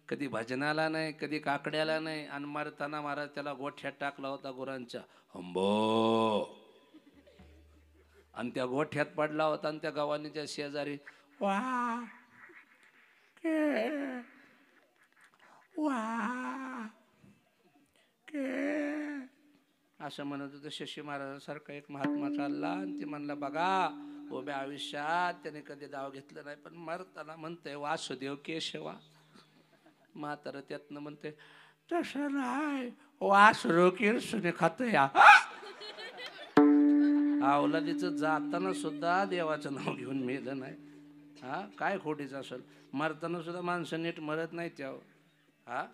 कधी भजनाला नाही, कधी काकड्याला नाही. आणि मरताना महाराज त्याला गोठ्यात टाकला होता गुरांच्या हंबो. आणि त्या गोठ्यात पडला होता आणि त्या गव्हाणीच्या शेजारी वा के वा के असं म्हणत होतं. शशी महाराजांसारखा एक महात्मा चालला आणि ती म्हणला बघा उभ्या आयुष्यात त्याने कधी दाव घेतलं नाही, पण मरताना म्हणतंय वासुदेव केशवा. म्हातारं त्यातनं म्हणते तसं नाही वासरू किरसुने खात या. अवलादीचं जाताना सुद्धा देवाचं नाव घेऊन मेलं नाही. हा काय खोटीचं असेल. मरताना सुद्धा माणसं नीट मरत नाही त्यावर. हा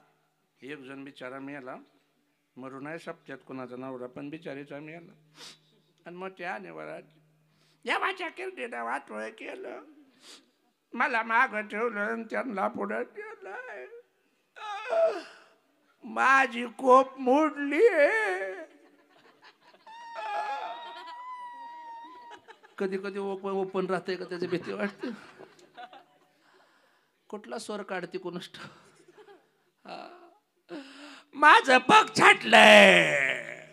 एक जण बिचारा मेला, मरू नाही सप्त्यात कोणाचा नवरा, पण बिचारीचा मेला. आणि मग त्या निवारात देवाच्या किर्डीनं वाटोळ केलं, मला मागं ठेवलं आणि त्यांना पुढं ठेवलं. माझी कोप मोडली. कधी कधी ओपन राहते का त्याची भीती वाटते. कुठला स्वर काढते कोणच. माझं पग छाटलंय.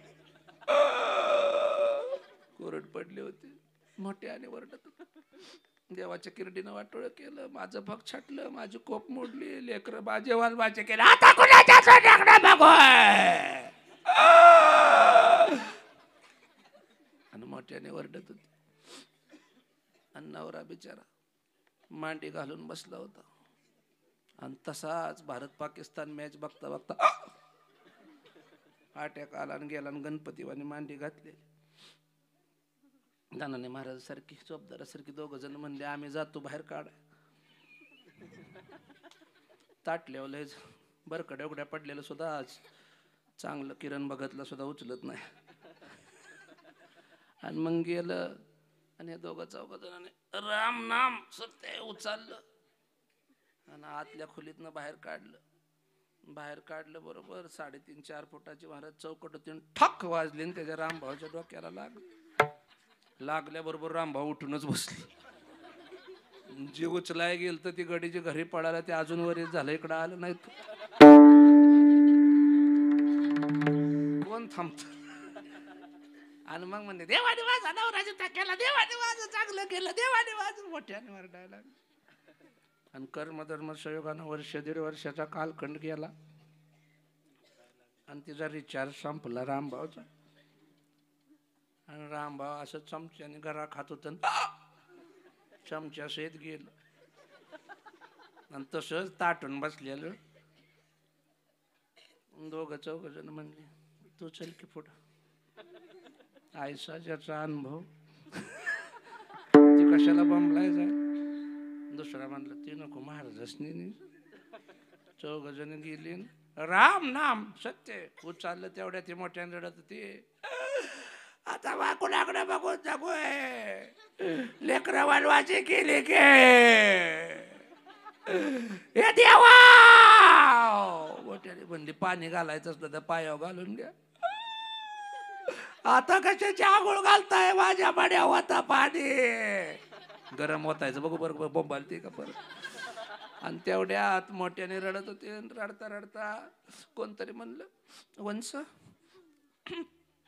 कोरड पडले होते मोठ्याने वरडत. देवाच्या किरडीनं वाटोळ केलं, माझं पग छाटलं, माझी कोप मोडली, लेकर बाजे वाजवाचे केले. आता कुणाच्या सोन्याकडे बघू. आणि मोठ्याने वरडत होते. आणि नवरा बिचारा मांडी घालून बसला होता. आणि तसाच भारत पाकिस्तान मॅच बघता बघता अटॅक आला आणि गेला आणि गणपतीवानी मांडी घातली. दानाने महाराज सारखी चोपदारासारखी दोघं जण म्हणले आम्ही जातो बाहेर काढ. ताटल्यावर लय बरकड्या उघड्या पडलेलं सुद्धा आज चांगलं किरण बघतला सुद्धा उचलत नाही. आणि मग गेलं आणि हे दोघं चौघ जणांनी राम नाम सत्य उचललं आणि आतल्या खोलीतनं बाहेर काढलं. बाहेर काढलं बरोबर 3.5-4 फुटाची महाराज चौकट होती. ठक वाजली आणि त्याच्या रामभाऊच्या डोक्याला लागल्याबरोबर रामभाऊ उठूनच बसले. जे उचलाय गेल तर ती गडीची घरी पडायला ते अजून वरीच झालं, इकडं आलं नाही. कोण थांबत. आणि मग म्हणते देवाने वाजा नवराजी केला, देवाने वाज चांगलं केलं, देवाने वाज मोठ्याने वरडायला. आणि कर्मधर्म संयोगानं 1.5 वर्षाचा कालखंड गेला आणि तिचा रिचार्ज संपला रामभाऊचा. आणि रामभाऊ असं चमच्याने घरा खात होत, चमच्या सहित गेलं आणि तसंच ताटून बसलेलं. दोघं चौघ जण म्हणले तू चल की पुढं. आयसा ज्याचा अनुभव ती कशाला बंबलाय जाय. दुसरा म्हणलं ती नको महाराजसनी. चौघ जण गेली. राम नाम सत्य उचाललं तेवढ्या ती मोठ्याने रडत होती. आता बा कुणाकडे बघून जगूय, लेकरं वालवाची केली के हे देवा. मोठ्याने म्हणली पाणी घालायचं असलं तर पायावर घालून घ्या. आता कशाची आंघोळ घालताय माझ्या पाड्या होता पाणी गरम होतायचं बघू बरोबर बोंबालते का परत. आणि तेवढ्यात मोठ्याने रडत होते. रडता रडता कोणतरी म्हणलं वंश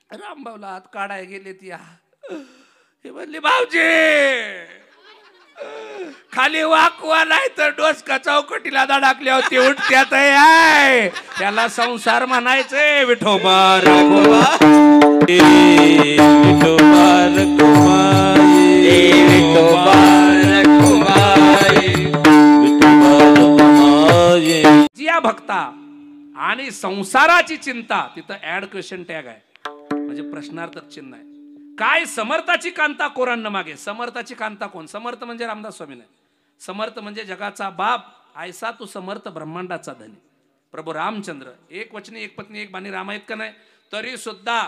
रामभाऊला हात काढाय गेले ती. हे म्हणली भाऊजी खाली वाकवा नाही तर डोसका चौकटीला धडकल्या होती उठत्यात आहे. त्याला संसार म्हणायचे. विठोबा जिया भक्ता आणि संसाराची चिंता तिथं ऍड क्वेश्चन टॅग आहे, म्हणजे प्रश्नार्थक चिन्ह आहे. काय समर्थाची कांता कोरांना मागे. समर्थाची कांता कोण. समर्थ म्हणजे रामदास स्वामी नाही. समर्थ म्हणजे जगाचा बाप. आयसा तू समर्थ ब्रह्मांडाचा धनी. प्रभू रामचंद्र एक वचनी एक पत्नी एक बाणी राम आहेत का नाही, तरी सुद्धा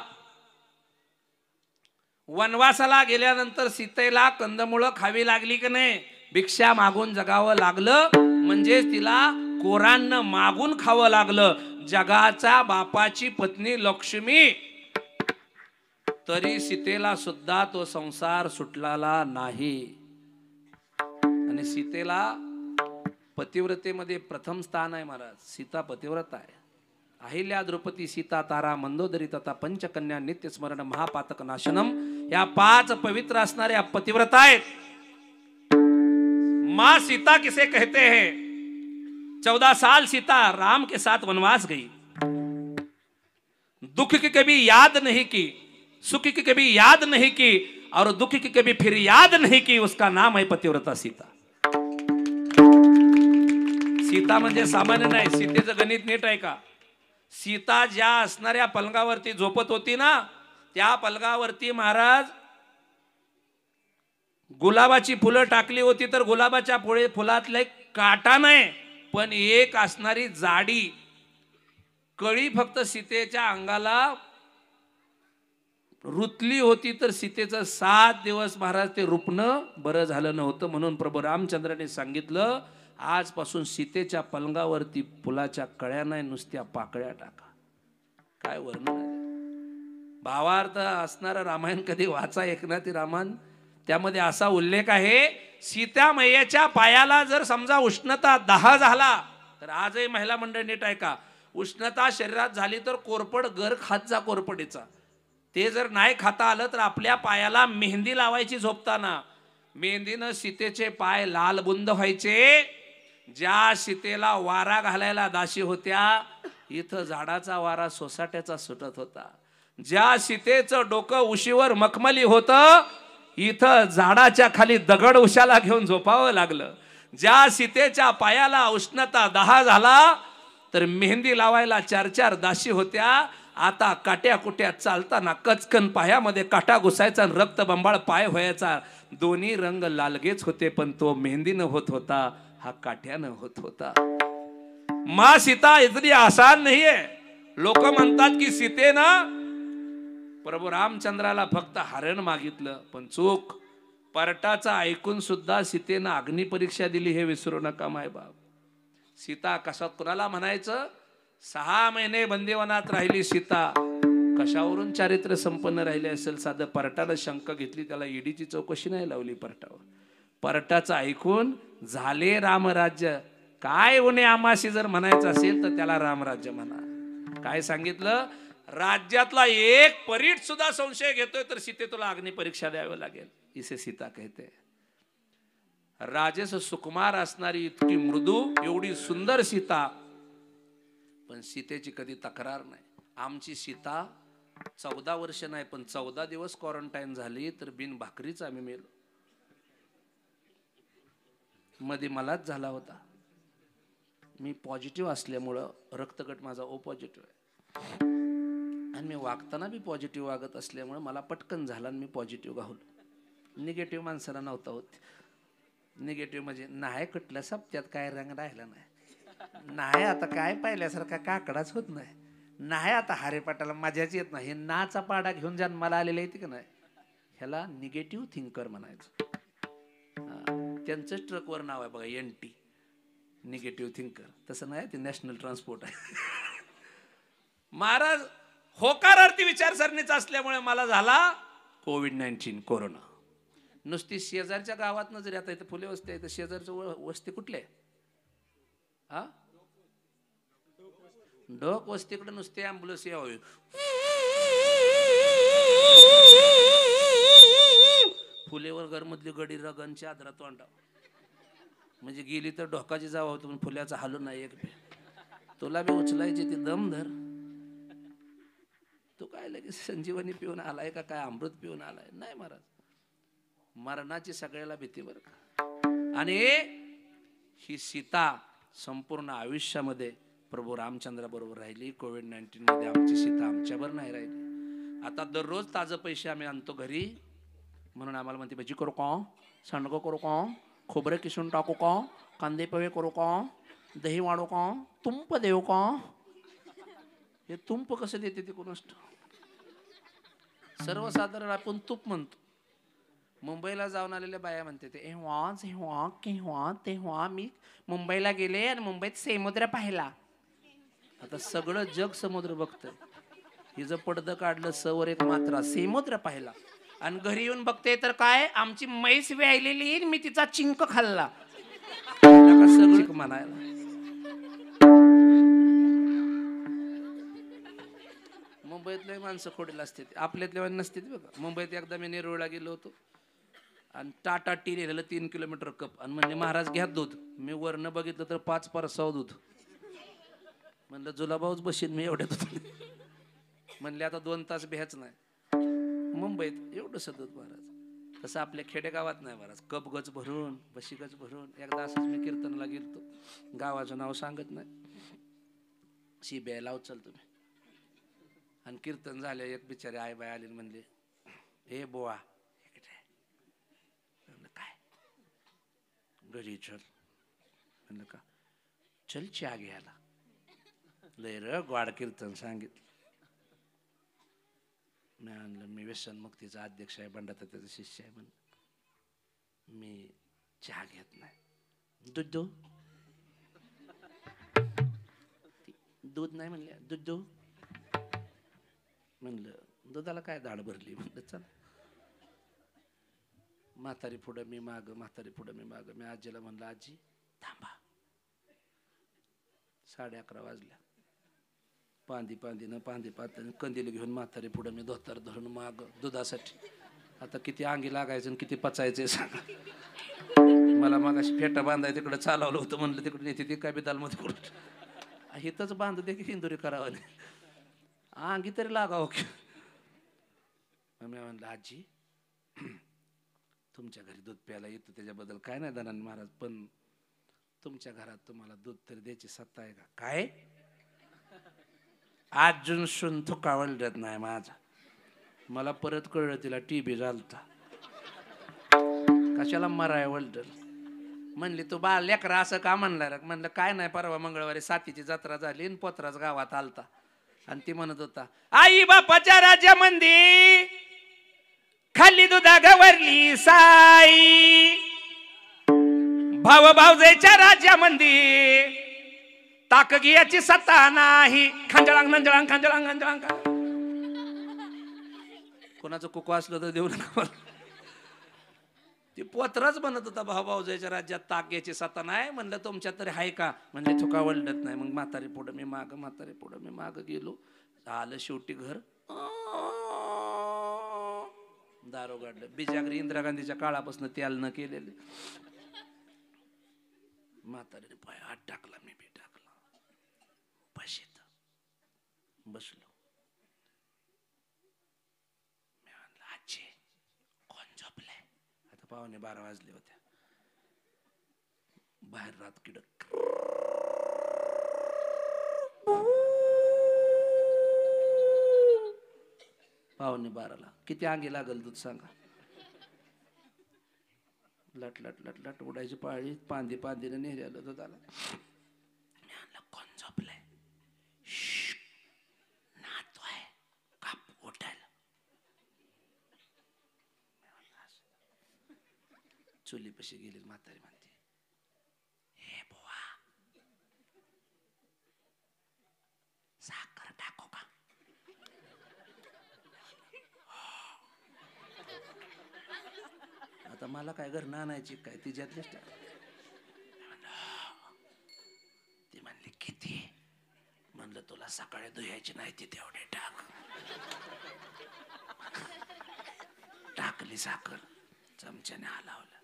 वनवासाला गेल्यानंतर सीतेला कंदमुळं खावी लागली की नाही, भिक्षा मागून जगावं लागलं, म्हणजे तिला कोरांना मागून खावं लागलं. जगाचा बापाची पत्नी लक्ष्मी, तरी सीतेला सुद्धा तो संसार सुटलाला नाही. आणि सीतेला पतिव्रतेमध्ये प्रथम स्थान आहे महाराज. सीता पतिव्रता आहे. अहिल्या द्रौपदी सीता तारा मंदोदरी तथा पंचकन्या नित्य स्मरण महापातक नाशनम, या 5 पवित्र असणाऱ्या पतिव्रता आहेत. माँ सीता किसे कहते हैं? 14 साल सीता राम के साथ वनवास गई, दुख की कभी याद नहीं की, सुख की कभी याद नहीं की, और दुख की कभी फिर याद नहीं की. उसका नाम है पतिव्रता सीता. सीता म्हणजे सामान्य नाही. सीतेचं गणित नीट आहे का? सीता ज्या असणाऱ्या पलंगावरती झोपत होती ना, त्या पलंगावरती महाराज गुलाबाची फुलं टाकली होती, तर गुलाबाच्या फुलातले काटा नाही, पण एक असणारी जाडी कळी फक्त सीतेच्या अंगाला रुतली होती. तर सीतेचं 7 दिवस महाराज ते रुपणं बरं झालं नव्हतं. म्हणून प्रभू रामचंद्राने सांगितलं, आजपासून सीतेच्या पलंगावरती फुलाच्या कळ्या नाही, नुसत्या पाकळ्या टाका. काय वर्णन आहे. भावार्थ असणारं रामायण कधी वाचा एकनाथी रामायण, त्यामध्ये असा उल्लेख आहे, सीता मैयाच्या पायाला जर समजा उष्णता 10 झाला, तर आजही महिला मंडळ नीट आहे का, उष्णता शरीरात झाली तर कोरपड गर खात जा कोरपडीचा. ते जर नाही खाता आलं तर आपल्या पायाला मेहंदी लावायची झोपताना. मेहंदीनं सीतेचे पाय लाल बुंद व्हायचे. ज्या सीतेला वारा घालायला दाशी होत्या, इथं झाडाचा वारा सोसाट्याचा सुटत होता. ज्या सीतेचं डोकं उशीवर मखमली होतं, इथं झाडाच्या खाली दगड उशाला घेऊन झोपावं लागलं. ज्या सीतेच्या पायाला उष्णता 10 झाला, तर मेहंदी लावायला 4-4 दाशी होत्या. आता काट्या कुट्या चालताना कचकन पायामध्ये काटा घुसायचा, रक्त बंबाळ पाय व्हायचा. दोन्ही रंग लालगेच होते, पण तो मेहंदीनं होत होता, हा काट्यानं होत होता. माँ सीता इतनी आसान नाही आहे. लोक म्हणतात की सीतेनं प्रभू रामचंद्राला फक्त हरण मागितलं, पण चूक. परटाचा ऐकून सुद्धा सीतेनं अग्निपरीक्षा दिली, हे विसरू नका मायबाप. सीता कशात कुणाला म्हणायचं? 6 महिने बंदीवनात राहिली सीता, कशावरून चारित्र्य संपन्न राहिले असेल? साधं परटानं शंका घेतली, त्याला ईडीची चौकशी नाही लावली परटावर. परटाचं ऐकून झाले रामराज्य. काय उणे आमाशी जर म्हणायचं असेल तर त्याला रामराज्य म्हणा. काय सांगितलं? राज्यातला एक परीट सुद्धा संशय घेतोय तर सीते तुला अग्निपरीक्षा द्यावी लागेल, इसे सीता कहते. राजेस सुकुमार असणारी इतकी मृदू, एवढी सुंदर सीता, पण सीतेची कधी तक्रार नाही. आमची सीता 14 वर्ष नाही, पण 14 दिवस क्वारंटाईन झाली, तर बिन भाकरीच आम्ही मेलो. मध्ये मलाच झाला होता. मी पॉझिटिव्ह असल्यामुळं रक्तगट माझा ओ पॉझिटिव्ह आहे, आणि मी वागताना बी पॉझिटिव्ह वागत असल्यामुळे मला पटकन झाला आणि मी पॉझिटिव्ह गावलो. निगेटिव्ह माणसाला नव्हता होत. निगेटिव्ह म्हणजे नाही कुठल्या सप्त्यात काय रंग राहिला नाही, नाही आता काय पाहिल्यासारखा काकडाच होत नाही, नाही आता हरेपाटाला मजाच येत नाही, हे नाचा पाडा घेऊन जन्माला आलेले येते का नाही, ह्याला निगेटिव्ह थिंकर म्हणायचं. त्यांचंच ट्रकवर नाव आहे बघा, NT, निगेटिव्ह थिंकर. तसं नाही, ते नॅशनल ट्रान्सपोर्ट आहे. महाराज होकारार्थी विचारसरणीचा असल्यामुळे मला झाला कोविड-19 कोरोना. नुसती शेजारच्या गावात जरी आता इथं फुले वस्ती आहे, तर शेजारचं वस्ती कुठले? हा, डोक वस्तीकडे नुसते ॲम्ब्युलन्स यावे, फुलेवर घरमधली गडी रगन चादरा तोंडा, म्हणजे गेली तर ढोकाची जावं होतं, पण फुल्याचा हालू नाही एक. तुला बी उचलायची ती दम धर. तू काय लगेच संजीवनी पिऊन आलाय का काय, अमृत पिऊन आलाय? नाही महाराज, मरणाची सगळ्याला भीती बरं का. आणि ही सीता संपूर्ण आयुष्यामध्ये प्रभू रामचंद्रा बरोबर राहिली. कोविड-19 मध्ये आमची सीता आमच्यावर नाही राहिली. आता दररोज ताजं पैसे आम्ही आणतो घरी, म्हणून आम्हाला म्हणते भजी करू का, सांडगं करू का, खोबरं किसून टाकू का, कांदे पोहे करू का, दही वाढू का, तुंप देऊ का? हे तुंप कसं देते ते कोणास ठाऊक. सर्वसाधारण आपण तूप म्हणतो. मुंबईला जाऊन आलेल्या बाया म्हणते ते जेव्हा केव्हा तेव्हा मी मुंबईला गेले आणि मुंबईत समुद्र पाहिला. आता सगळं जग समुद्र बघतंय. हिचं पडदं काढलं, सवर एक मात्रा, समुद्र पाहिला. आणि घरी येऊन बघते तर काय, आमची म्हैस व्यायलेली, मी तिचा चिंक खाल्ला. सगळं म्हणायला. मुंबईतले माणसं खोडीला असते, आपल्यातले नसते बघा. मुंबईत एकदा मी नेरूळला गेलो होतो आणि टाटा टी लिहिलेलं 3 किलोमीटर कप आणि म्हणजे महाराज घ्या दूध. मी वरनं बघितलं तर 5 परसाव दूध. म्हणलं जुलाभाऊच बशीन मी एवढ्यात दूध. म्हणले आता 2 तास भ्याच नाही. मुंबईत एवढंसं दूध महाराज. तसं आपल्या खेडेगावात नाही महाराज. कप गच भरून, बशी गच भरून. एकदा असंच मी कीर्तनला गेलतो, गावाचं नाव सांगत नाही, CBI लावत चल तुम्ही. आणि कीर्तन झाले, एक बिचारे आई बाई आली म्हणले, हे बोवा काय घरी चल. म्हणलं का? चल चहा घ्यायला. लय र ग्वाड कीर्तन सांगितलं. मी आणलं, मी व्यसनमुक्तीचा अध्यक्ष आहे, बंडाता त्याचा शिष्य आहे. म्हणून मी चहा घेत नाही. दूध दो, दूध नाही म्हणले, दूध दो. म्हणलं दुधाला काय दाढ भरली. म्हणलं चल. म्हातारी पुढं मी माग, म्हातारी पुढं मी माग. मी आजीला म्हणलं, आजी थांबा. 11:30 वाजल्या. पांदी पाताने कंदील घेऊन म्हातारी पुढं मी धोतर धरून माग दुधासाठी. आता किती अंगी लागायचं आणि किती पचायचं सांगा. मला मागाशी फेटा बांधाय तिकडे चालवलं होतं. म्हणलं तिकडे नेते ते काय बिदालमध्ये करून इथंच बांधू दे की हिंदुरी करावं नाही, अंगी तरी लागावं की. मी म्हणलं, आजी तुमच्या घरी दूध प्यायला येतो त्याच्याबद्दल काय नाही दनान महाराज, पण तुमच्या घरात तुम्हाला दूध तरी द्यायची सत्ता आहे का? काय अजून शुन थुका वळत नाही माझा. मला परत कळलं तिला TB झालता. कशाला मराय वळदल. म्हणली तू बा लेकरा असं का म्हणला? म्हणलं काय नाही, परवा मंगळवारी सातीची जत्रा झाली आणि पोतराच गावात आलता आणि ती म्हणत होता, आई बापाच्या राज्यामंदी खाली दुधा गवरली साई, भाव भावजेच्या राज्यामंदी ताक घ्यायची सत्ता नाही. खांजळांग नंजळांग खांजळांग नंजळांग. कोणाचं कुकू असलं तर देऊ नका. ती पोतराच म्हणत होता, भाऊ भाऊजाच्या राज्यात ताक घ्यायची सत्ता नाही. म्हणलं तुमच्यात तरी आहे का? म्हणजे चुका वळत नाही. मग म्हातारी पुढं मी माग, म्हातारी पुढं मी माग गेलो. आलं शेवटी घर. दारो गाडलं. बिजागरी इंदिरा गांधीच्या काळापासून तेल न केलेले. म्हातारीने पाय हात टाकला, मी बी टाकला. बशीत बसलो. मी म्हणलं, आजी कोण झोपले? आता 11:15 वाजले होते. बाहेर रात किडक. 11:15 किती अंगी लागल दूध सांगा. लट लट लट लट उडायची पाळी. पांदीने नेल्यालं दुधाला. मी म्हणलं, कोण झोपलंय? नातू आहे, काप उठायला. चुलीपाशी गेली. म्हातारी म्हणते, हे बुवा साखर टाकू का? आता मला काय घरनं आणायची काय, तिच्यातलीच टाक. ती म्हणली किती? म्हणलं तुला सकाळी धुयायची नाही ती तेवढे टाक. टाकली साखर, चमच्याने हलावलं.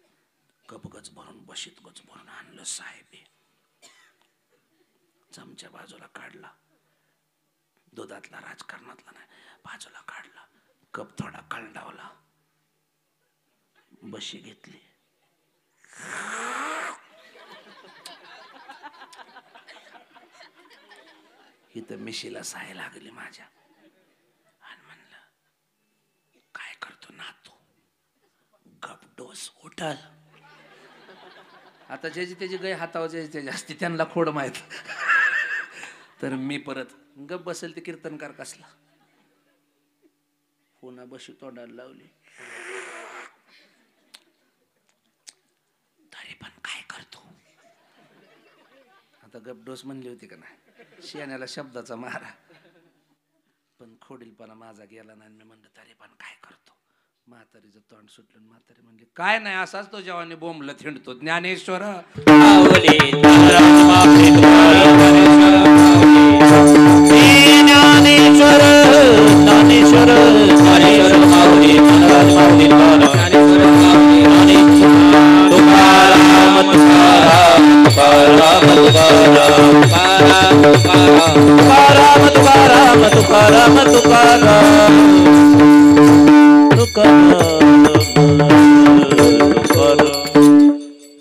कप गच भरून, बशीत गच भरून आणलं साहेब. चमच्या बाजूला काढला. दुधातला राजकारणातला नाही, बाजूला काढला. कप थोडा कळडावला. बशी घेतली. इथं मिशीला साय लागली माझ्या. आणि म्हणलं, काय करतो नातू? गप डोस उठल. आता ज्याची त्याची गाय हातावर ज्याची त्याची असते त्यांना खोड माहित. तर मी परत गप बसेल ते कीर्तनकार कसला पुन्हा बशी तोंडाला लावली. तरी पण काय करतो आता गपडोस म्हणली होती का नाही शेण्याला शब्दाचा मारा. पण खोडीलपणा माझा गेला नाही. मी म्हणलं तरी पण काय करतो. म्हातारीचं तोंड सुटलं. म्हातारी म्हणली काय नाही असाच तो जेव्हा बोंबलं थिंडतो. ज्ञानेश्वर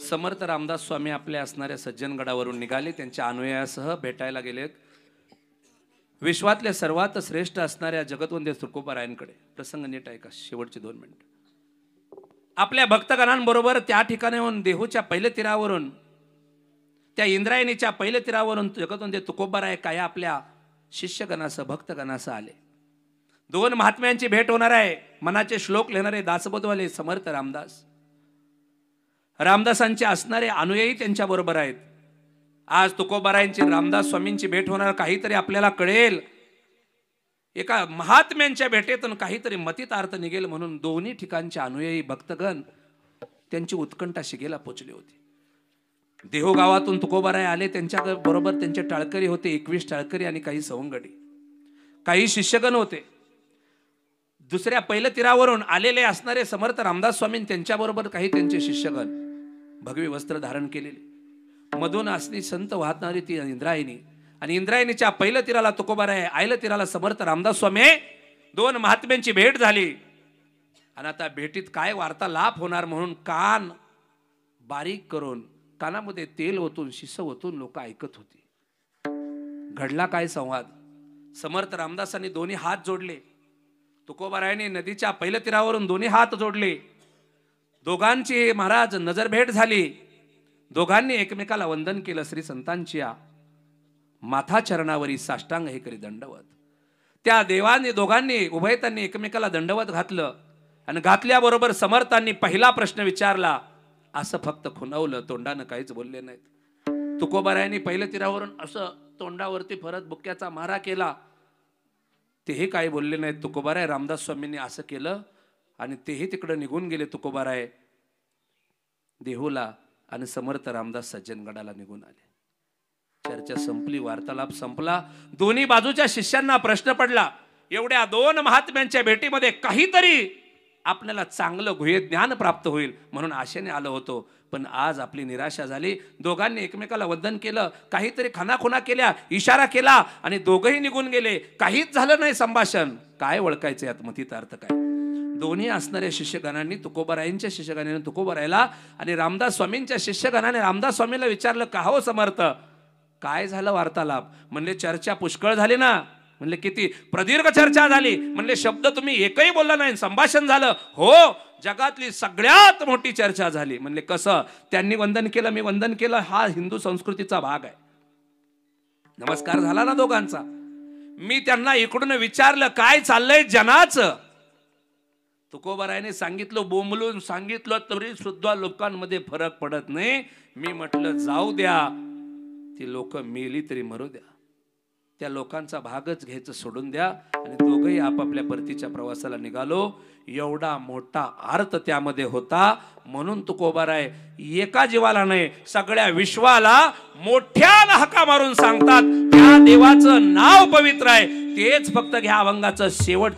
समर्थ रामदास स्वामी आपल्या असणाऱ्या सज्जनगडावरून निघाले. त्यांच्या अनुयायासह भेटायला गेलेत विश्वातल्या सर्वात श्रेष्ठ असणाऱ्या जगतवंद्य तुकोबारायांकडे. प्रसंग नीट ऐका शेवटचे 2 मिनिट. आपल्या भक्तगणांबरोबर त्या ठिकाणी येऊन देहूच्या पहिल्या तीरावरून त्या इंद्रायणीच्या पहिल्या तीरावरून जगतवंद्य तुकोबाराय काय आपल्या शिष्यगणासह भक्तगणासह आले. 2 महात्म्यांची भेट होणार आहे. मनाचे श्लोक लिहिणारे दासबोधवाले समर्थ रामदास. रामदासांचे असणारे अनुयायी त्यांच्या बरोबर आहेत. आज तुकोबारायांची रामदास स्वामींची भेट होणार. काहीतरी आपल्याला कळेल. एका महात्म्यांच्या भेटेतून काहीतरी मतितार्थ निघेल म्हणून दोन्ही ठिकाणचे अनुयायी भक्तगण त्यांची उत्कंठा शिगेला पोचली होती. देहू गावातून तुकोबाराय आले. त्यांच्या बरोबर त्यांचे टाळकरी होते. 21 टाळकरी आणि काही सवंगडी. काही शिष्यगण होते. दुसऱ्या पहिल्या तीरावरून आलेले असणारे समर्थ रामदास स्वामी त्यांच्याबरोबर काही त्यांचे शिष्यगण भगवी वस्त्र धारण केलेले. मधून असणी संत वाहणारी ती इंद्रायणी आणि इंद्रायणीच्या पहिल्या तीराला तुकोबाराय आयल्या तीराला समर्थ रामदास स्वामी. 2 महात्म्यांची भेट झाली आणि आता भेटीत काय वार्तालाप होणार म्हणून कान बारीक करून कानामध्ये तेल ओतून शिस ओतून लोक ऐकत होती. घडला काय संवाद. समर्थ रामदासांनी दोन्ही हात जोडले. तुकोबारायांनी नदीच्या पहिल्या तीरावरून दोन्ही हात जोडले. दोघांची महाराज नजर भेट झाली. दोघांनी एकमेकाला वंदन केलं. श्री संतांच्या माथा चरणावरी साष्टांग हे करी दंडवत. त्या देवांनी दोघांनी उभयतांनी एकमेकाला दंडवत घातलं आणि घातल्याबरोबर समर्थांनी पहिला प्रश्न विचारला. असं फक्त खुणावलं. तोंडानं काहीच बोलले नाहीत. तुकोबारायांनी पहिल्या तीरावरून असं तोंडावरती फरत बुक्क्याचा मारा केला. तेही काही बोलले नाहीत. तुकोबाराय रामदास स्वामींनी असं केलं आणि तेही तिकडे निघून गेले. तुकोबाराय देहूला आणि समर्थ रामदास सज्जनगडाला निघून आले. चर्चा संपली. वार्तालाप संपला. दोन्ही बाजूच्या शिष्यांना प्रश्न पडला. एवढ्या 2 महात्म्यांच्या भेटीमध्ये काहीतरी आपल्याला चांगलं गुह्य ज्ञान प्राप्त होईल म्हणून आशेने आलो होतो. पण आज आपली निराशा झाली. दोघांनी एकमेकाला वंदन केलं. काहीतरी खानाखुणा केल्या. इशारा केला आणि दोघंही निघून गेले. काहीच झालं नाही संभाषण. काय ओळखायचं यात मतितार्थ काय. दोन्ही असणाऱ्या शिष्यगणांनी तुकोबारायांच्या शिष्यगणाने तुकोबारायला आणि रामदास स्वामींच्या शिष्यगणाने रामदास स्वामीला विचारलं का हो समर्थ काय झालं वार्तालाप. म्हणले चर्चा पुष्कळ झाली ना. म्हणले किती प्रदीर्घ चर्चा झाली. म्हणले शब्द तुम्ही एकही बोलला नाही. संभाषण झालं. हो जगातली सगळ्यात मोठी चर्चा झाली. म्हणले कसं. त्यांनी वंदन केलं मी वंदन केलं. हा हिंदू संस्कृतीचा भाग आहे. नमस्कार झाला ना दोघांचा. मी त्यांना इकडून विचारलं काय चाललंय जनाचं. तुकोबारायने सांगितलं. बोंबलून सांगितलं तरी सुद्धा लोकांमध्ये फरक पडत नाही. मी म्हटलं जाऊ द्या. ती लोक मेली तरी मरू द्या. त्या लोकांचा भागच घ्यायचं सोडून द्या. आणि दोघंही आपापल्या परतीच्या प्रवासाला निघालो. एवढा मोठा अर्थ त्यामध्ये होता म्हणून तुकोबाराय एका जीवाला नाही सगळ्या विश्वाला मोठ्या हाका मारून सांगतात त्या देवाचं नाव पवित्र आहे. तेच फक्त घ्या अभंगाचं शेवट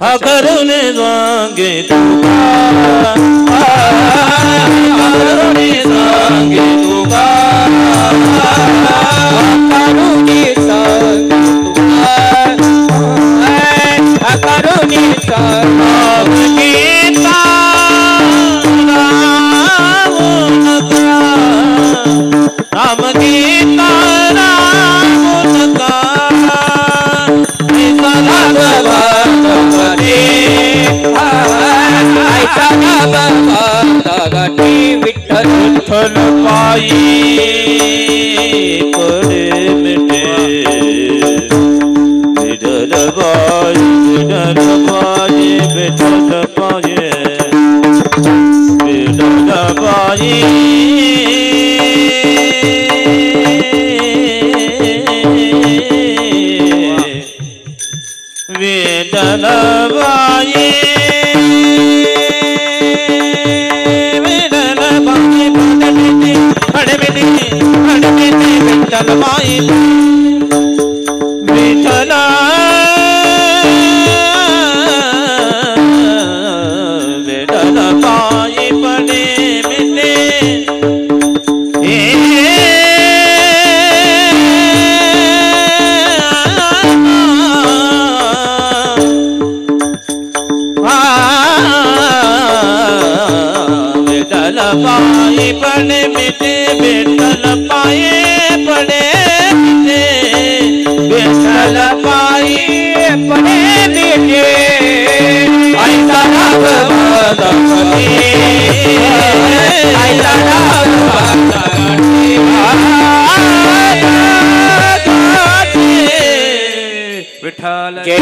विठ्ठल पायी विठ्ठल बाई विठ्ठल बाई पडमिटी विठ्ठल बाई विठ्ठल विठ्ठल बाई पडमिटी विठ्ठल पाये पड़े मिटे विठ्ठल पाये पड़े मिटे विठ्ठल पाये पड़े मिटे ऐसा भगवत ऐसा विठ्ठल के